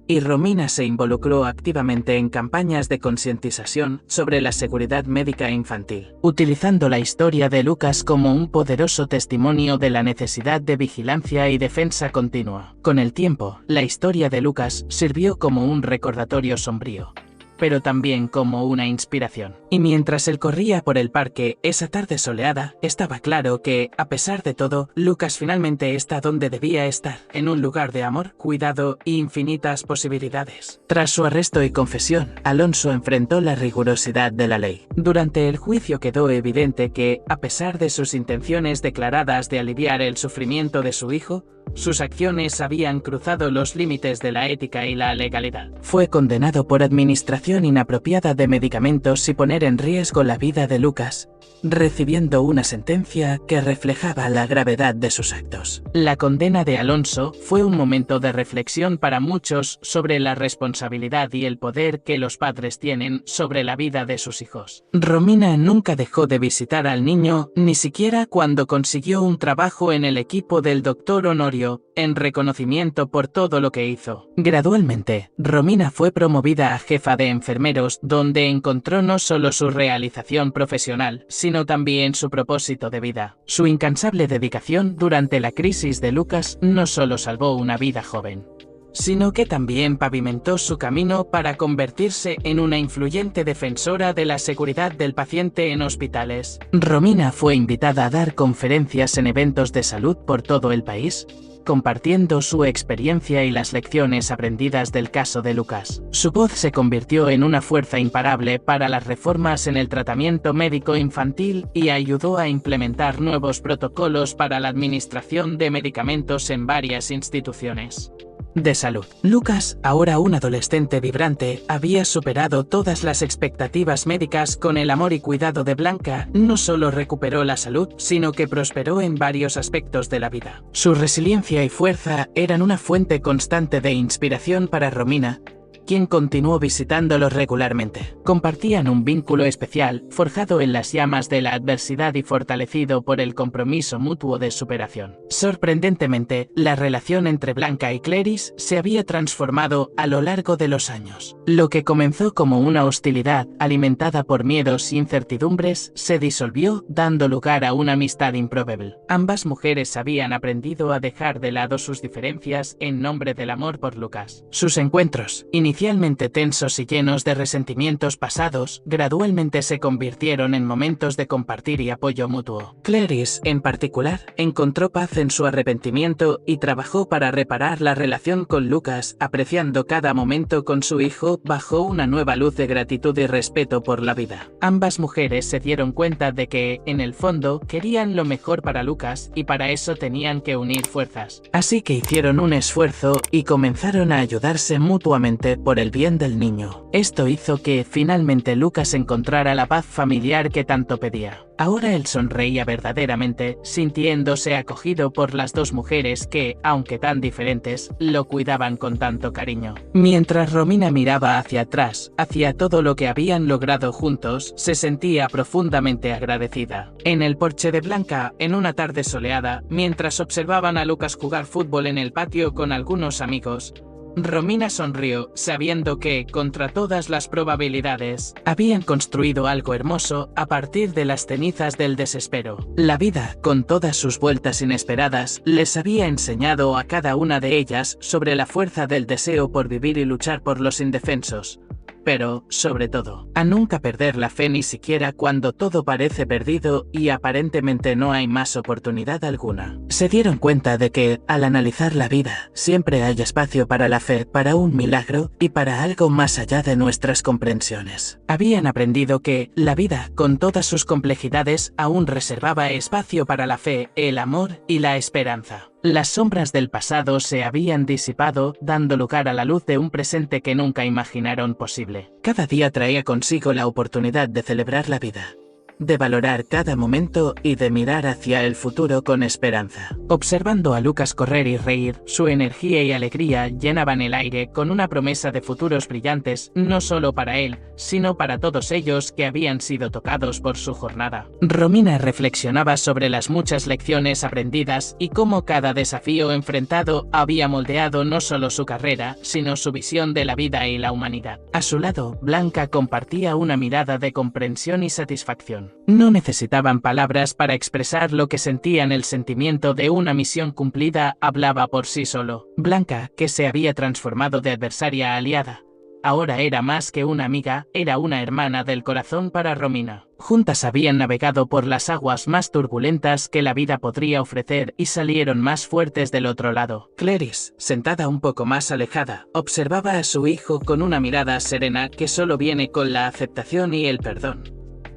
y Romina se involucró activamente en campañas de concientización sobre la seguridad médica infantil, utilizando la historia de Lucas como un poderoso testimonio de la necesidad de vigilancia y defensa continua. Con el tiempo, la historia de Lucas sirvió como un recordatorio sombrío, pero también como una inspiración. Y mientras él corría por el parque esa tarde soleada, estaba claro que, a pesar de todo, Lucas finalmente está donde debía estar, en un lugar de amor, cuidado y infinitas posibilidades. Tras su arresto y confesión, Alonso enfrentó la rigurosidad de la ley. Durante el juicio quedó evidente que, a pesar de sus intenciones declaradas de aliviar el sufrimiento de su hijo, sus acciones habían cruzado los límites de la ética y la legalidad. Fue condenado por administración inapropiada de medicamentos y poner en riesgo la vida de Lucas, recibiendo una sentencia que reflejaba la gravedad de sus actos. La condena de Alonso fue un momento de reflexión para muchos sobre la responsabilidad y el poder que los padres tienen sobre la vida de sus hijos. Romina nunca dejó de visitar al niño, ni siquiera cuando consiguió un trabajo en el equipo del Dr. Honorio, en reconocimiento por todo lo que hizo. Gradualmente, Romina fue promovida a jefa de enfermeros, donde encontró no solo su realización profesional, sino también su propósito de vida. Su incansable dedicación durante la crisis de Lucas no solo salvó una vida joven, sino que también pavimentó su camino para convertirse en una influyente defensora de la seguridad del paciente en hospitales. Romina fue invitada a dar conferencias en eventos de salud por todo el país, compartiendo su experiencia y las lecciones aprendidas del caso de Lucas. Su voz se convirtió en una fuerza imparable para las reformas en el tratamiento médico infantil y ayudó a implementar nuevos protocolos para la administración de medicamentos en varias instituciones de salud. Lucas, ahora un adolescente vibrante, había superado todas las expectativas médicas con el amor y cuidado de Blanca. No solo recuperó la salud, sino que prosperó en varios aspectos de la vida. Su resiliencia y fuerza eran una fuente constante de inspiración para Romina, quien continuó visitándolo regularmente. Compartían un vínculo especial, forjado en las llamas de la adversidad y fortalecido por el compromiso mutuo de superación. Sorprendentemente, la relación entre Blanca y Clarice se había transformado a lo largo de los años. Lo que comenzó como una hostilidad alimentada por miedos e incertidumbres se disolvió, dando lugar a una amistad improbable. Ambas mujeres habían aprendido a dejar de lado sus diferencias en nombre del amor por Lucas. Sus encuentros, inicialmente tensos y llenos de resentimientos pasados, gradualmente se convirtieron en momentos de compartir y apoyo mutuo. Clarice, en particular, encontró paz en su arrepentimiento y trabajó para reparar la relación con Lucas, apreciando cada momento con su hijo bajo una nueva luz de gratitud y respeto por la vida. Ambas mujeres se dieron cuenta de que, en el fondo, querían lo mejor para Lucas y para eso tenían que unir fuerzas. Así que hicieron un esfuerzo y comenzaron a ayudarse mutuamente por el bien del niño. Esto hizo que, finalmente, Lucas encontrara la paz familiar que tanto pedía. Ahora él sonreía verdaderamente, sintiéndose acogido por las dos mujeres que, aunque tan diferentes, lo cuidaban con tanto cariño. Mientras Romina miraba hacia atrás, hacia todo lo que habían logrado juntos, se sentía profundamente agradecida. En el porche de Blanca, en una tarde soleada, mientras observaban a Lucas jugar fútbol en el patio con algunos amigos, Romina sonrió, sabiendo que, contra todas las probabilidades, habían construido algo hermoso a partir de las cenizas del desespero. La vida, con todas sus vueltas inesperadas, les había enseñado a cada una de ellas sobre la fuerza del deseo por vivir y luchar por los indefensos. Pero, sobre todo, a nunca perder la fe ni siquiera cuando todo parece perdido y aparentemente no hay más oportunidad alguna. Se dieron cuenta de que, al analizar la vida, siempre hay espacio para la fe, para un milagro y para algo más allá de nuestras comprensiones. Habían aprendido que, la vida, con todas sus complejidades, aún reservaba espacio para la fe, el amor y la esperanza. Las sombras del pasado se habían disipado, dando lugar a la luz de un presente que nunca imaginaron posible. Cada día traía consigo la oportunidad de celebrar la vida, de valorar cada momento y de mirar hacia el futuro con esperanza. Observando a Lucas correr y reír, su energía y alegría llenaban el aire con una promesa de futuros brillantes, no solo para él, sino para todos ellos que habían sido tocados por su jornada. Romina reflexionaba sobre las muchas lecciones aprendidas y cómo cada desafío enfrentado había moldeado no solo su carrera, sino su visión de la vida y la humanidad. A su lado, Blanca compartía una mirada de comprensión y satisfacción. No necesitaban palabras para expresar lo que sentían. El sentimiento de una misión cumplida hablaba por sí solo. Blanca, que se había transformado de adversaria a aliada, ahora era más que una amiga, era una hermana del corazón para Romina. Juntas habían navegado por las aguas más turbulentas que la vida podría ofrecer y salieron más fuertes del otro lado. Clarice, sentada un poco más alejada, observaba a su hijo con una mirada serena que solo viene con la aceptación y el perdón,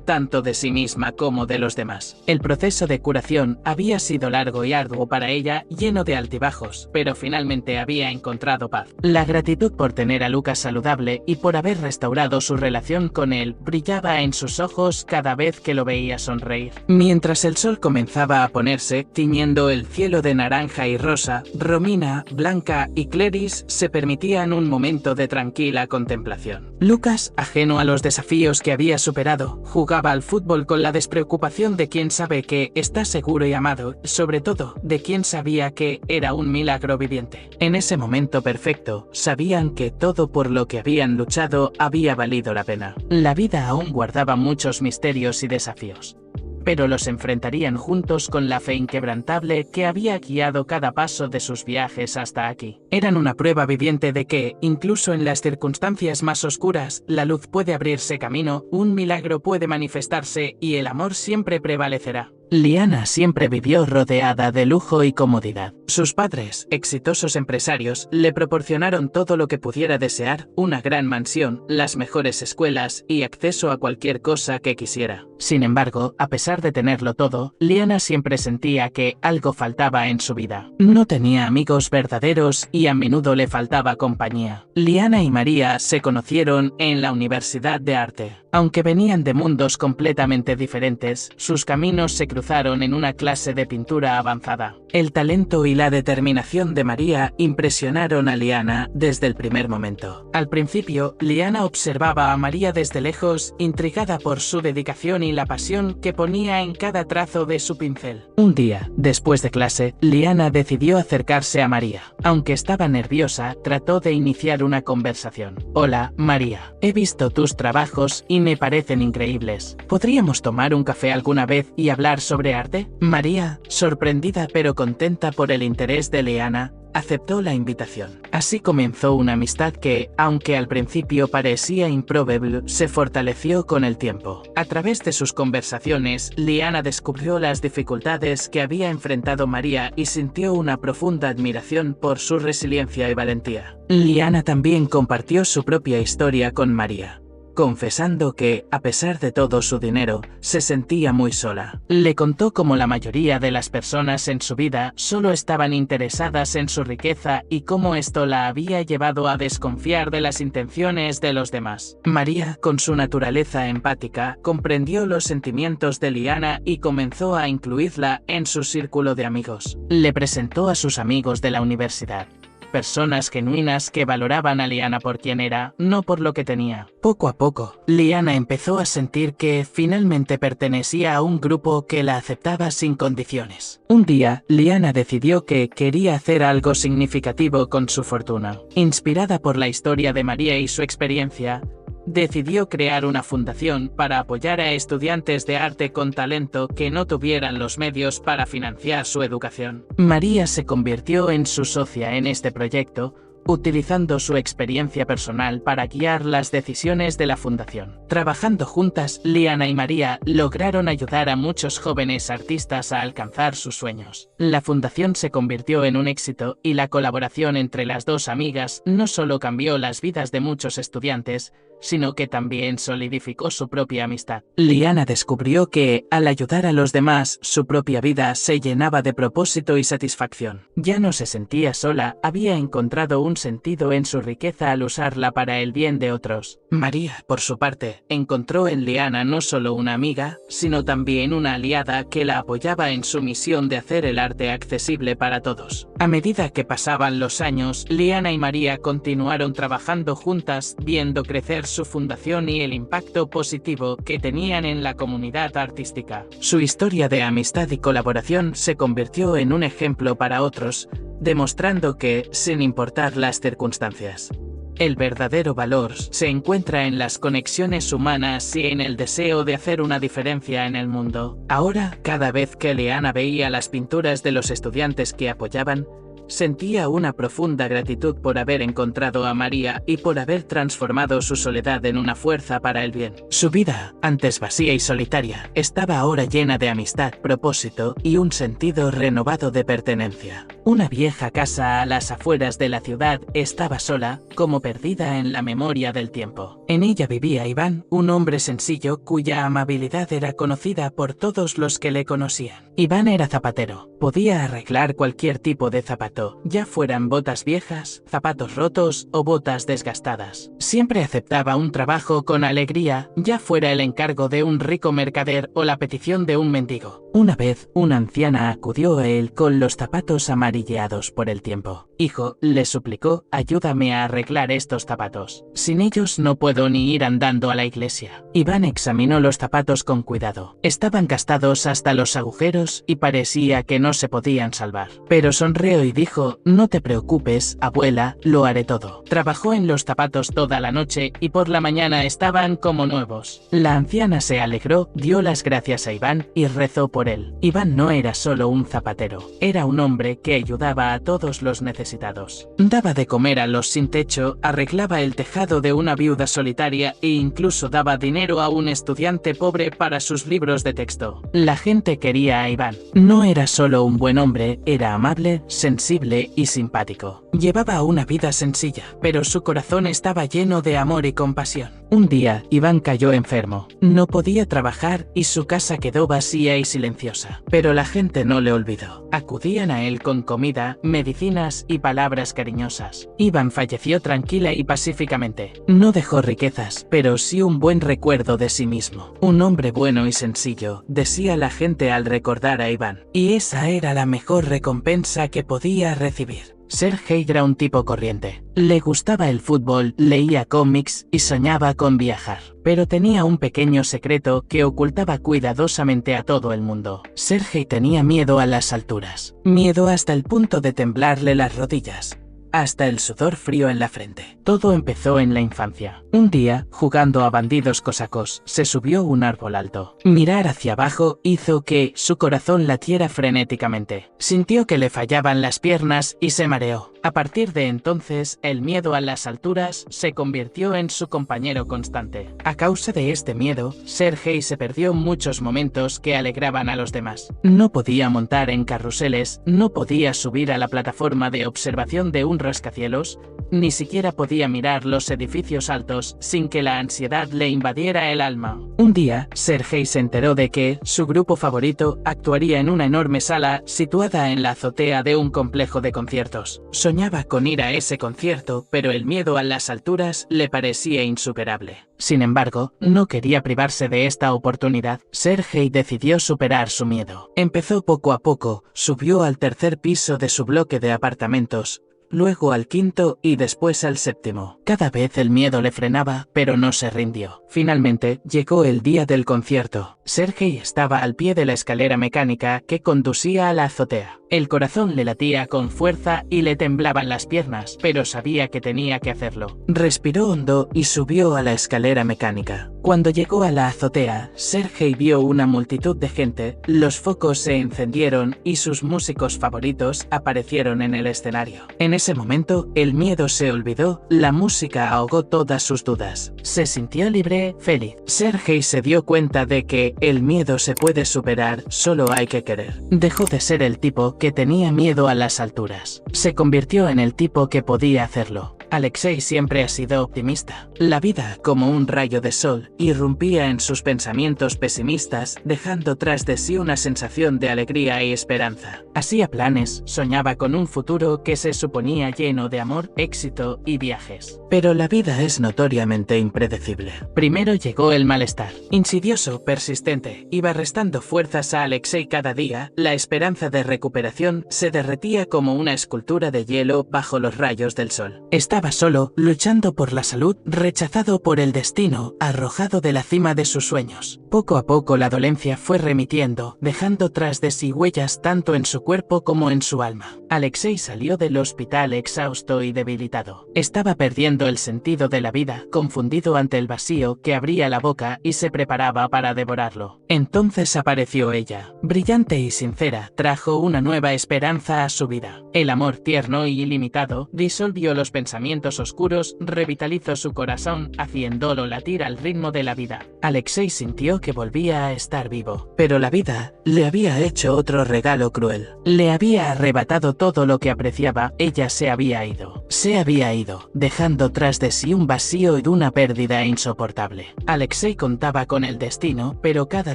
tanto de sí misma como de los demás. El proceso de curación había sido largo y arduo para ella, lleno de altibajos, pero finalmente había encontrado paz. La gratitud por tener a Lucas saludable y por haber restaurado su relación con él brillaba en sus ojos cada vez que lo veía sonreír. Mientras el sol comenzaba a ponerse, tiñendo el cielo de naranja y rosa, Romina, Blanca y Clarice se permitían un momento de tranquila contemplación. Lucas, ajeno a los desafíos que había superado, jugaba al fútbol con la despreocupación de quien sabe que está seguro y amado, sobre todo, de quien sabía que era un milagro viviente. En ese momento perfecto, sabían que todo por lo que habían luchado había valido la pena. La vida aún guardaba muchos misterios y desafíos, pero los enfrentarían juntos con la fe inquebrantable que había guiado cada paso de sus viajes hasta aquí. Eran una prueba viviente de que, incluso en las circunstancias más oscuras, la luz puede abrirse camino, un milagro puede manifestarse y el amor siempre prevalecerá. Liana siempre vivió rodeada de lujo y comodidad. Sus padres, exitosos empresarios, le proporcionaron todo lo que pudiera desear: una gran mansión, las mejores escuelas y acceso a cualquier cosa que quisiera. Sin embargo, a pesar de tenerlo todo, Liana siempre sentía que algo faltaba en su vida. No tenía amigos verdaderos y a menudo le faltaba compañía. Liana y María se conocieron en la Universidad de Arte. Aunque venían de mundos completamente diferentes, sus caminos se cruzaron en una clase de pintura avanzada. El talento y la determinación de María impresionaron a Liana desde el primer momento. Al principio, Liana observaba a María desde lejos, intrigada por su dedicación y la pasión que ponía en cada trazo de su pincel. Un día, después de clase, Liana decidió acercarse a María. Aunque estaba nerviosa, trató de iniciar una conversación. «Hola, María. He visto tus trabajos y me parecen increíbles. ¿Podríamos tomar un café alguna vez y hablar sobre arte?» María, sorprendida pero contenta por el interés de Liana, aceptó la invitación. Así comenzó una amistad que, aunque al principio parecía improbable, se fortaleció con el tiempo. A través de sus conversaciones, Liana descubrió las dificultades que había enfrentado María y sintió una profunda admiración por su resiliencia y valentía. Liana también compartió su propia historia con María, confesando que, a pesar de todo su dinero, se sentía muy sola. Le contó cómo la mayoría de las personas en su vida solo estaban interesadas en su riqueza y cómo esto la había llevado a desconfiar de las intenciones de los demás. María, con su naturaleza empática, comprendió los sentimientos de Liana y comenzó a incluirla en su círculo de amigos. Le presentó a sus amigos de la universidad, personas genuinas que valoraban a Liana por quien era, no por lo que tenía. Poco a poco, Liana empezó a sentir que finalmente pertenecía a un grupo que la aceptaba sin condiciones. Un día, Liana decidió que quería hacer algo significativo con su fortuna. Inspirada por la historia de María y su experiencia, decidió crear una fundación para apoyar a estudiantes de arte con talento que no tuvieran los medios para financiar su educación. María se convirtió en su socia en este proyecto, utilizando su experiencia personal para guiar las decisiones de la fundación. Trabajando juntas, Liana y María lograron ayudar a muchos jóvenes artistas a alcanzar sus sueños. La fundación se convirtió en un éxito y la colaboración entre las dos amigas no solo cambió las vidas de muchos estudiantes, sino que también solidificó su propia amistad. Liana descubrió que, al ayudar a los demás, su propia vida se llenaba de propósito y satisfacción. Ya no se sentía sola, había encontrado un sentido en su riqueza al usarla para el bien de otros. María, por su parte, encontró en Liana no solo una amiga, sino también una aliada que la apoyaba en su misión de hacer el arte accesible para todos. A medida que pasaban los años, Liana y María continuaron trabajando juntas, viendo crecer su fundación y el impacto positivo que tenían en la comunidad artística. Su historia de amistad y colaboración se convirtió en un ejemplo para otros, demostrando que, sin importar las circunstancias, el verdadero valor se encuentra en las conexiones humanas y en el deseo de hacer una diferencia en el mundo. Ahora, cada vez que Liana veía las pinturas de los estudiantes que apoyaban, sentía una profunda gratitud por haber encontrado a María y por haber transformado su soledad en una fuerza para el bien. Su vida, antes vacía y solitaria, estaba ahora llena de amistad, propósito y un sentido renovado de pertenencia. Una vieja casa a las afueras de la ciudad estaba sola, como perdida en la memoria del tiempo. En ella vivía Iván, un hombre sencillo cuya amabilidad era conocida por todos los que le conocían. Iván era zapatero. Podía arreglar cualquier tipo de zapato, ya fueran botas viejas, zapatos rotos o botas desgastadas. Siempre aceptaba un trabajo con alegría, ya fuera el encargo de un rico mercader o la petición de un mendigo. Una vez, una anciana acudió a él con los zapatos amarilleados por el tiempo. «Hijo», le suplicó, «ayúdame a arreglar estos zapatos. Sin ellos no puedo ni ir andando a la iglesia». Iván examinó los zapatos con cuidado. Estaban gastados hasta los agujeros y parecía que no se podían salvar. Pero sonrió y dijo: «No te preocupes, abuela, lo haré todo». Trabajó en los zapatos toda la noche y por la mañana estaban como nuevos. La anciana se alegró, dio las gracias a Iván y rezó por por él. Iván no era solo un zapatero, era un hombre que ayudaba a todos los necesitados. Daba de comer a los sin techo, arreglaba el tejado de una viuda solitaria e incluso daba dinero a un estudiante pobre para sus libros de texto. La gente quería a Iván. No era solo un buen hombre, era amable, sensible y simpático. Llevaba una vida sencilla, pero su corazón estaba lleno de amor y compasión. Un día, Iván cayó enfermo. No podía trabajar y su casa quedó vacía y silenciosa. Pero la gente no le olvidó. Acudían a él con comida, medicinas y palabras cariñosas. Iván falleció tranquila y pacíficamente. No dejó riquezas, pero sí un buen recuerdo de sí mismo. Un hombre bueno y sencillo, decía la gente al recordar a Iván. Y esa era la mejor recompensa que podía recibir. Sergei era un tipo corriente. Le gustaba el fútbol, leía cómics y soñaba con viajar. Pero tenía un pequeño secreto que ocultaba cuidadosamente a todo el mundo. Sergei tenía miedo a las alturas. Miedo hasta el punto de temblarle las rodillas. Hasta el sudor frío en la frente. Todo empezó en la infancia. Un día, jugando a bandidos cosacos, se subió a un árbol alto. Mirar hacia abajo hizo que su corazón latiera frenéticamente. Sintió que le fallaban las piernas y se mareó. A partir de entonces, el miedo a las alturas se convirtió en su compañero constante. A causa de este miedo, Sergei se perdió muchos momentos que alegraban a los demás. No podía montar en carruseles, no podía subir a la plataforma de observación de un rascacielos, ni siquiera podía mirar los edificios altos sin que la ansiedad le invadiera el alma. Un día, Sergei se enteró de que su grupo favorito actuaría en una enorme sala situada en la azotea de un complejo de conciertos. Soñaba con ir a ese concierto, pero el miedo a las alturas le parecía insuperable. Sin embargo, no quería privarse de esta oportunidad. Sergei decidió superar su miedo. Empezó poco a poco, subió al tercer piso de su bloque de apartamentos, luego al quinto y después al séptimo. Cada vez el miedo le frenaba, pero no se rindió. Finalmente, llegó el día del concierto. Sergei estaba al pie de la escalera mecánica que conducía a la azotea. El corazón le latía con fuerza y le temblaban las piernas, pero sabía que tenía que hacerlo. Respiró hondo y subió a la escalera mecánica. Cuando llegó a la azotea, Sergei vio una multitud de gente, los focos se encendieron y sus músicos favoritos aparecieron en el escenario. En ese momento, el miedo se olvidó, la música ahogó todas sus dudas. Se sintió libre, feliz. Sergei se dio cuenta de que el miedo se puede superar, solo hay que querer. Dejó de ser el tipo que tenía miedo a las alturas. Se convirtió en el tipo que podía hacerlo. Alexei siempre ha sido optimista. La vida, como un rayo de sol, irrumpía en sus pensamientos pesimistas, dejando tras de sí una sensación de alegría y esperanza. Hacía planes, soñaba con un futuro que se suponía lleno de amor, éxito y viajes. Pero la vida es notoriamente impredecible. Primero llegó el malestar. Insidioso, persistente, iba restando fuerzas a Alexei cada día. La esperanza de recuperación se derretía como una escultura de hielo bajo los rayos del sol. Estaba solo, luchando por la salud, rechazado por el destino, arrojado de la cima de sus sueños. Poco a poco la dolencia fue remitiendo, dejando tras de sí huellas tanto en su cuerpo como en su alma. Alexei salió del hospital exhausto y debilitado. Estaba perdiendo el sentido de la vida, confundido ante el vacío que abría la boca y se preparaba para devorarlo. Entonces apareció ella. Brillante y sincera, trajo una nueva esperanza a su vida. El amor tierno y ilimitado disolvió los pensamientos oscuros, revitalizó su corazón, haciéndolo latir al ritmo de la vida. Alexei sintió que volvía a estar vivo. Pero la vida le había hecho otro regalo cruel. Le había arrebatado todo lo que apreciaba. Ella se había ido. Se había ido, dejando tras de sí un vacío y una pérdida insoportable. Alexei contaba con el destino, pero cada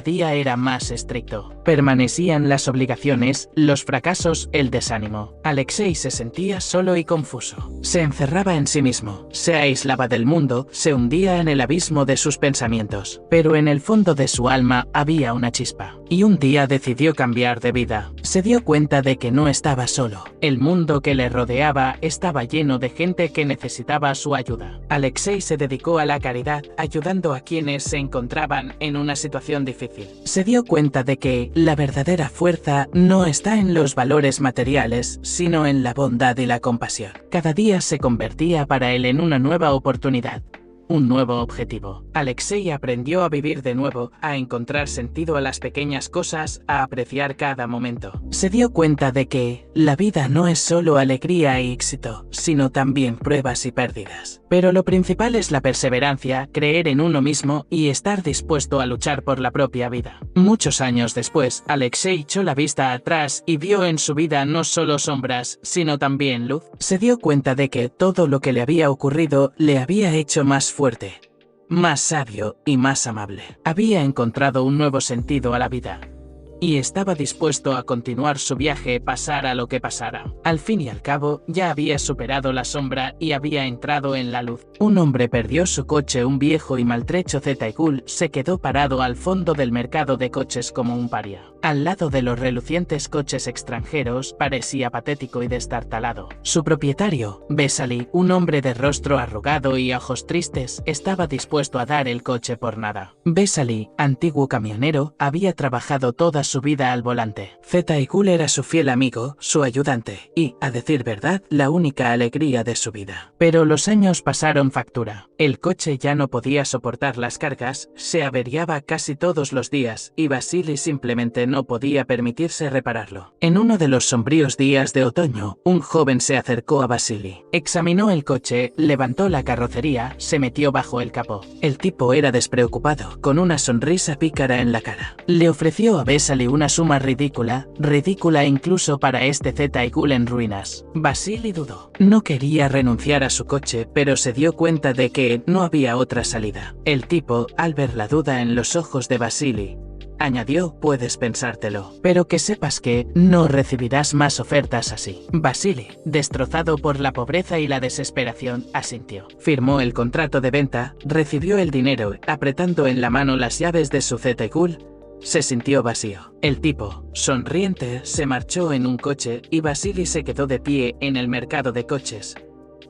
día era más estricto. Permanecían las obligaciones, los fracasos, el desánimo. Alexei se sentía solo y confuso. Se encerraba en sí mismo, se aislaba del mundo, se hundía en el abismo de sus pensamientos. Pero en el fondo de su alma había una chispa. Y un día decidió cambiar de vida. Se dio cuenta de que no estaba solo. El mundo que le rodeaba estaba lleno de gente que necesitaba su ayuda. Alexei se dedicó a la caridad, ayudando a quienes se encontraban en una situación difícil. Se dio cuenta de que la verdadera fuerza no está en los valores materiales, sino en la bondad y la compasión. Cada día se convertía para él en una nueva oportunidad. un nuevo objetivo. Alexei aprendió a vivir de nuevo, a encontrar sentido a las pequeñas cosas, a apreciar cada momento. Se dio cuenta de que la vida no es solo alegría y éxito, sino también pruebas y pérdidas. Pero lo principal es la perseverancia, creer en uno mismo y estar dispuesto a luchar por la propia vida. Muchos años después, Alexei echó la vista atrás y vio en su vida no solo sombras, sino también luz. Se dio cuenta de que todo lo que le había ocurrido le había hecho más fuerte, más sabio y más amable. Había encontrado un nuevo sentido a la vida y estaba dispuesto a continuar su viaje, pasara lo que pasara. Al fin y al cabo, ya había superado la sombra y había entrado en la luz. Un hombre perdió su coche, un viejo y maltrecho Z-Cool se quedó parado al fondo del mercado de coches como un paria. Al lado de los relucientes coches extranjeros, parecía patético y destartalado. Su propietario, Vesely, un hombre de rostro arrugado y ojos tristes, estaba dispuesto a dar el coche por nada. Vesely, antiguo camionero, había trabajado toda su vida al volante. Z-Cool era su fiel amigo, su ayudante, y, a decir verdad, la única alegría de su vida. Pero los años pasaron factura. El coche ya no podía soportar las cargas, se averiaba casi todos los días, y Vasily simplemente no podía permitirse repararlo. En uno de los sombríos días de otoño, un joven se acercó a Vasily. Examinó el coche, levantó la carrocería, se metió bajo el capó. El tipo era despreocupado, con una sonrisa pícara en la cara. Le ofreció a Vesely una suma ridícula incluso para este Z-Cool en ruinas. Vasily dudó. No quería renunciar a su coche, pero se dio cuenta de que no había otra salida. El tipo, al ver la duda en los ojos de Vasily, añadió: puedes pensártelo, pero que sepas que no recibirás más ofertas así. Vasily, destrozado por la pobreza y la desesperación, asintió. Firmó el contrato de venta, recibió el dinero, apretando en la mano las llaves de su Z-Cool, se sintió vacío. El tipo, sonriente, se marchó en un coche y Vasily se quedó de pie en el mercado de coches,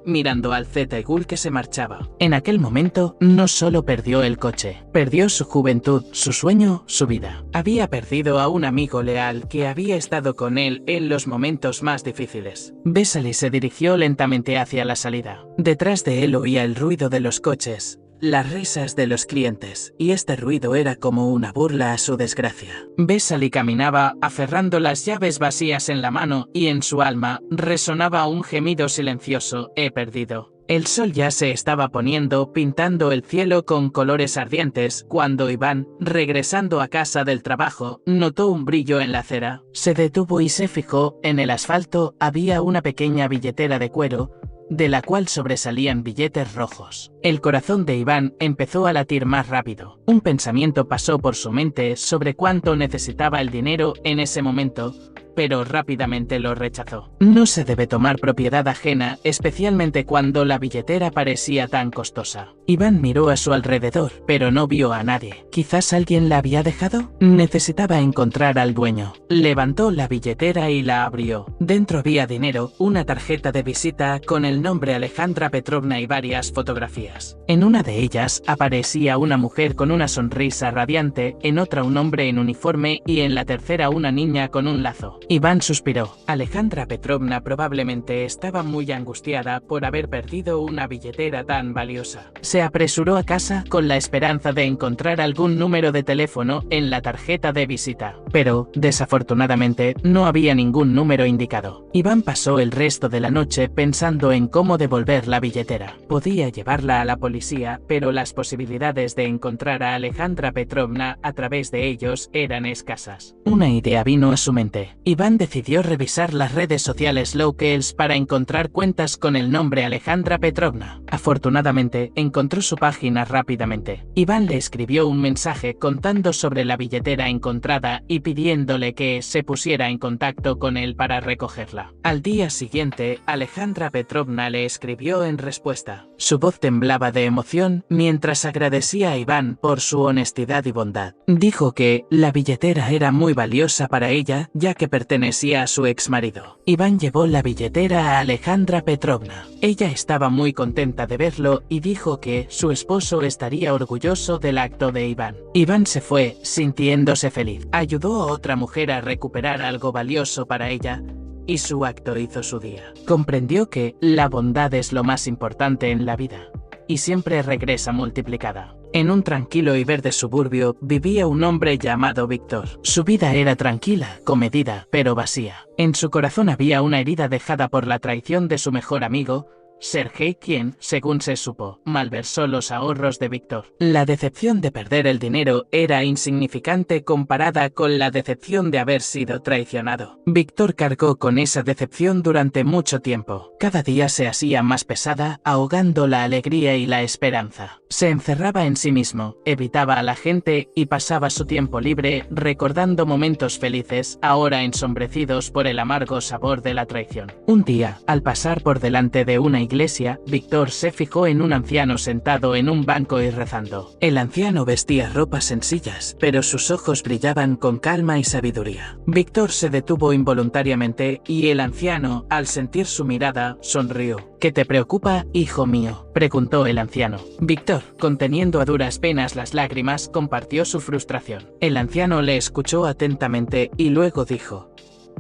mirando al Z-Cool que se marchaba. En aquel momento, no solo perdió el coche, perdió su juventud, su sueño, su vida. Había perdido a un amigo leal que había estado con él en los momentos más difíciles. Vesely se dirigió lentamente hacia la salida. Detrás de él oía el ruido de los coches, las risas de los clientes, y este ruido era como una burla a su desgracia. Vesely caminaba, aferrando las llaves vacías en la mano, y en su alma resonaba un gemido silencioso: he perdido. El sol ya se estaba poniendo, pintando el cielo con colores ardientes, cuando Iván, regresando a casa del trabajo, notó un brillo en la acera. Se detuvo y se fijó. En el asfalto había una pequeña billetera de cuero, de la cual sobresalían billetes rojos. El corazón de Iván empezó a latir más rápido. Un pensamiento pasó por su mente sobre cuánto necesitaba el dinero en ese momento, pero rápidamente lo rechazó. No se debe tomar propiedad ajena, especialmente cuando la billetera parecía tan costosa. Iván miró a su alrededor, pero no vio a nadie. ¿Quizás alguien la había dejado? Necesitaba encontrar al dueño. Levantó la billetera y la abrió. Dentro había dinero, una tarjeta de visita con el nombre Alejandra Petrovna y varias fotografías. En una de ellas aparecía una mujer con una sonrisa radiante, en otra un hombre en uniforme y en la tercera una niña con un lazo. Iván suspiró. Alejandra Petrovna probablemente estaba muy angustiada por haber perdido una billetera tan valiosa. Se apresuró a casa con la esperanza de encontrar algún número de teléfono en la tarjeta de visita, pero, desafortunadamente, no había ningún número indicado. Iván pasó el resto de la noche pensando en cómo devolver la billetera. Podía llevarla a la policía, pero las posibilidades de encontrar a Alejandra Petrovna a través de ellos eran escasas. Una idea vino a su mente. Iván decidió revisar las redes sociales locales para encontrar cuentas con el nombre Alejandra Petrovna. Afortunadamente, encontró su página rápidamente. Iván le escribió un mensaje contando sobre la billetera encontrada y pidiéndole que se pusiera en contacto con él para recogerla. Al día siguiente, Alejandra Petrovna le escribió en respuesta. Su voz temblaba de emoción mientras agradecía a Iván por su honestidad y bondad. Dijo que la billetera era muy valiosa para ella, ya que pertenecía a su exmarido. Iván llevó la billetera a Alejandra Petrovna. Ella estaba muy contenta de verlo y dijo que su esposo estaría orgulloso del acto de Iván. Iván se fue, sintiéndose feliz. Ayudó a otra mujer a recuperar algo valioso para ella, y su acto hizo su día. Comprendió que la bondad es lo más importante en la vida. y siempre regresa multiplicada. En un tranquilo y verde suburbio vivía un hombre llamado Víctor. Su vida era tranquila, comedida, pero vacía. En su corazón había una herida dejada por la traición de su mejor amigo, Sergei, quien, según se supo, malversó los ahorros de Víctor. La decepción de perder el dinero era insignificante comparada con la decepción de haber sido traicionado. Víctor cargó con esa decepción durante mucho tiempo. Cada día se hacía más pesada, ahogando la alegría y la esperanza. Se encerraba en sí mismo, evitaba a la gente y pasaba su tiempo libre recordando momentos felices, ahora ensombrecidos por el amargo sabor de la traición. Un día, al pasar por delante de una iglesia, Víctor se fijó en un anciano sentado en un banco y rezando. El anciano vestía ropas sencillas, pero sus ojos brillaban con calma y sabiduría. Víctor se detuvo involuntariamente y el anciano, al sentir su mirada, sonrió. ¿Qué te preocupa, hijo mío?, preguntó el anciano. Víctor, conteniendo a duras penas las lágrimas, compartió su frustración. El anciano le escuchó atentamente y luego dijo: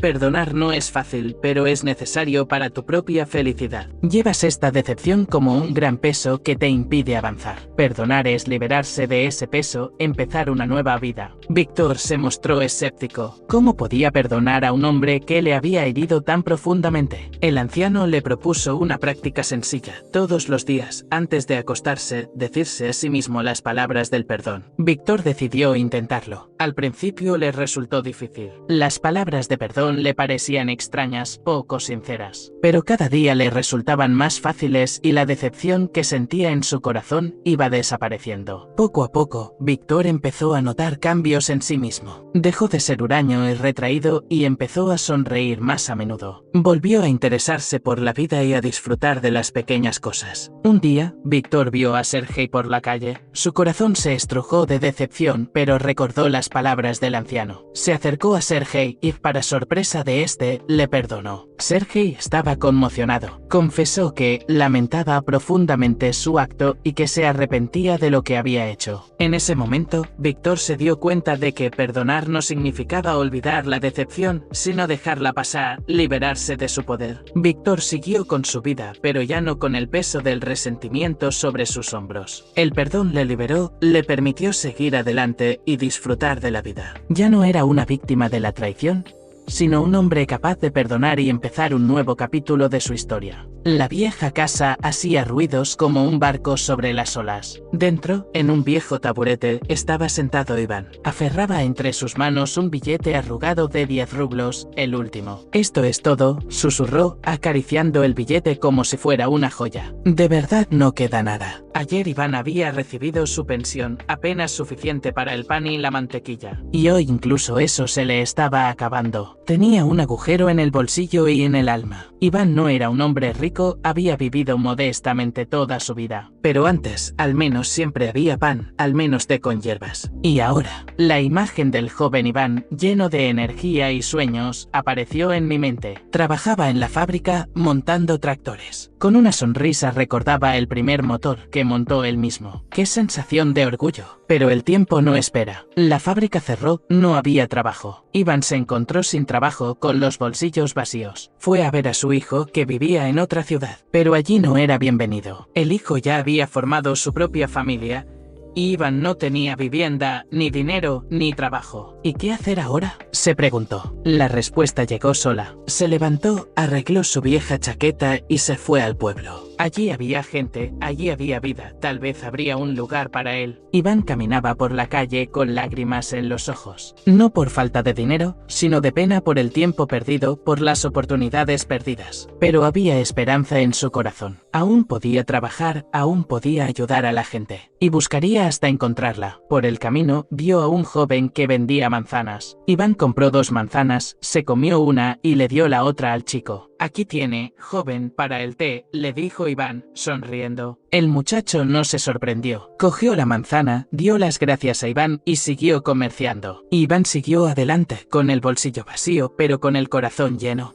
perdonar no es fácil, pero es necesario para tu propia felicidad. Llevas esta decepción como un gran peso que te impide avanzar. Perdonar es liberarse de ese peso, empezar una nueva vida. Víctor se mostró escéptico. ¿Cómo podía perdonar a un hombre que le había herido tan profundamente? El anciano le propuso una práctica sencilla. Todos los días, antes de acostarse, decirse a sí mismo las palabras del perdón. Víctor decidió intentarlo. Al principio le resultó difícil. Las palabras de perdón le parecían extrañas, poco sinceras. Pero cada día le resultaban más fáciles y la decepción que sentía en su corazón iba desapareciendo. Poco a poco, Víctor empezó a notar cambios en sí mismo. Dejó de ser huraño y retraído y empezó a sonreír más a menudo. Volvió a interesarse por la vida y a disfrutar de las pequeñas cosas. Un día, Víctor vio a Sergei por la calle. Su corazón se estrujó de decepción, pero recordó las palabras del anciano. Se acercó a Sergei y, para sorpresa de este, le perdonó. Sergei estaba conmocionado. Confesó que lamentaba profundamente su acto y que se arrepentía de lo que había hecho. En ese momento, Víctor se dio cuenta de que perdonar no significaba olvidar la decepción, sino dejarla pasar, liberarse de su poder. Víctor siguió con su vida, pero ya no con el peso del resentimiento sobre sus hombros. El perdón le liberó, le permitió seguir adelante y disfrutar de la vida. Ya no era una víctima de la traición, sino un hombre capaz de perdonar y empezar un nuevo capítulo de su historia. La vieja casa hacía ruidos como un barco sobre las olas. Dentro, en un viejo taburete, estaba sentado Iván. Aferraba entre sus manos un billete arrugado de 10 rublos, el último. «Esto es todo», susurró, acariciando el billete como si fuera una joya. «De verdad no queda nada». Ayer Iván había recibido su pensión, apenas suficiente para el pan y la mantequilla. Y hoy incluso eso se le estaba acabando. Tenía un agujero en el bolsillo y en el alma. Iván no era un hombre rico, había vivido modestamente toda su vida. Pero antes, al menos siempre había pan, al menos té con hierbas. Y ahora, la imagen del joven Iván, lleno de energía y sueños, apareció en mi mente. Trabajaba en la fábrica, montando tractores. Con una sonrisa recordaba el primer motor que montó él mismo. ¡Qué sensación de orgullo! Pero el tiempo no espera. La fábrica cerró, no había trabajo. Iván se encontró sin trabajo, con los bolsillos vacíos. Fue a ver a su hijo, que vivía en otra ciudad, pero allí no era bienvenido. El hijo ya había formado su propia familia, y Iván no tenía vivienda, ni dinero, ni trabajo. ¿Y qué hacer ahora?, se preguntó. La respuesta llegó sola. Se levantó, arregló su vieja chaqueta y se fue al pueblo. Allí había gente, allí había vida, tal vez habría un lugar para él. Iván caminaba por la calle con lágrimas en los ojos. No por falta de dinero, sino de pena por el tiempo perdido, por las oportunidades perdidas. Pero había esperanza en su corazón. Aún podía trabajar, aún podía ayudar a la gente. Y buscaría hasta encontrarla. Por el camino, vio a un joven que vendía manzanas. Iván compró 2 manzanas, se comió una y le dio la otra al chico. «Aquí tiene, joven, para el té», le dijo Iván, sonriendo. El muchacho no se sorprendió. Cogió la manzana, dio las gracias a Iván y siguió comerciando. Iván siguió adelante, con el bolsillo vacío, pero con el corazón lleno.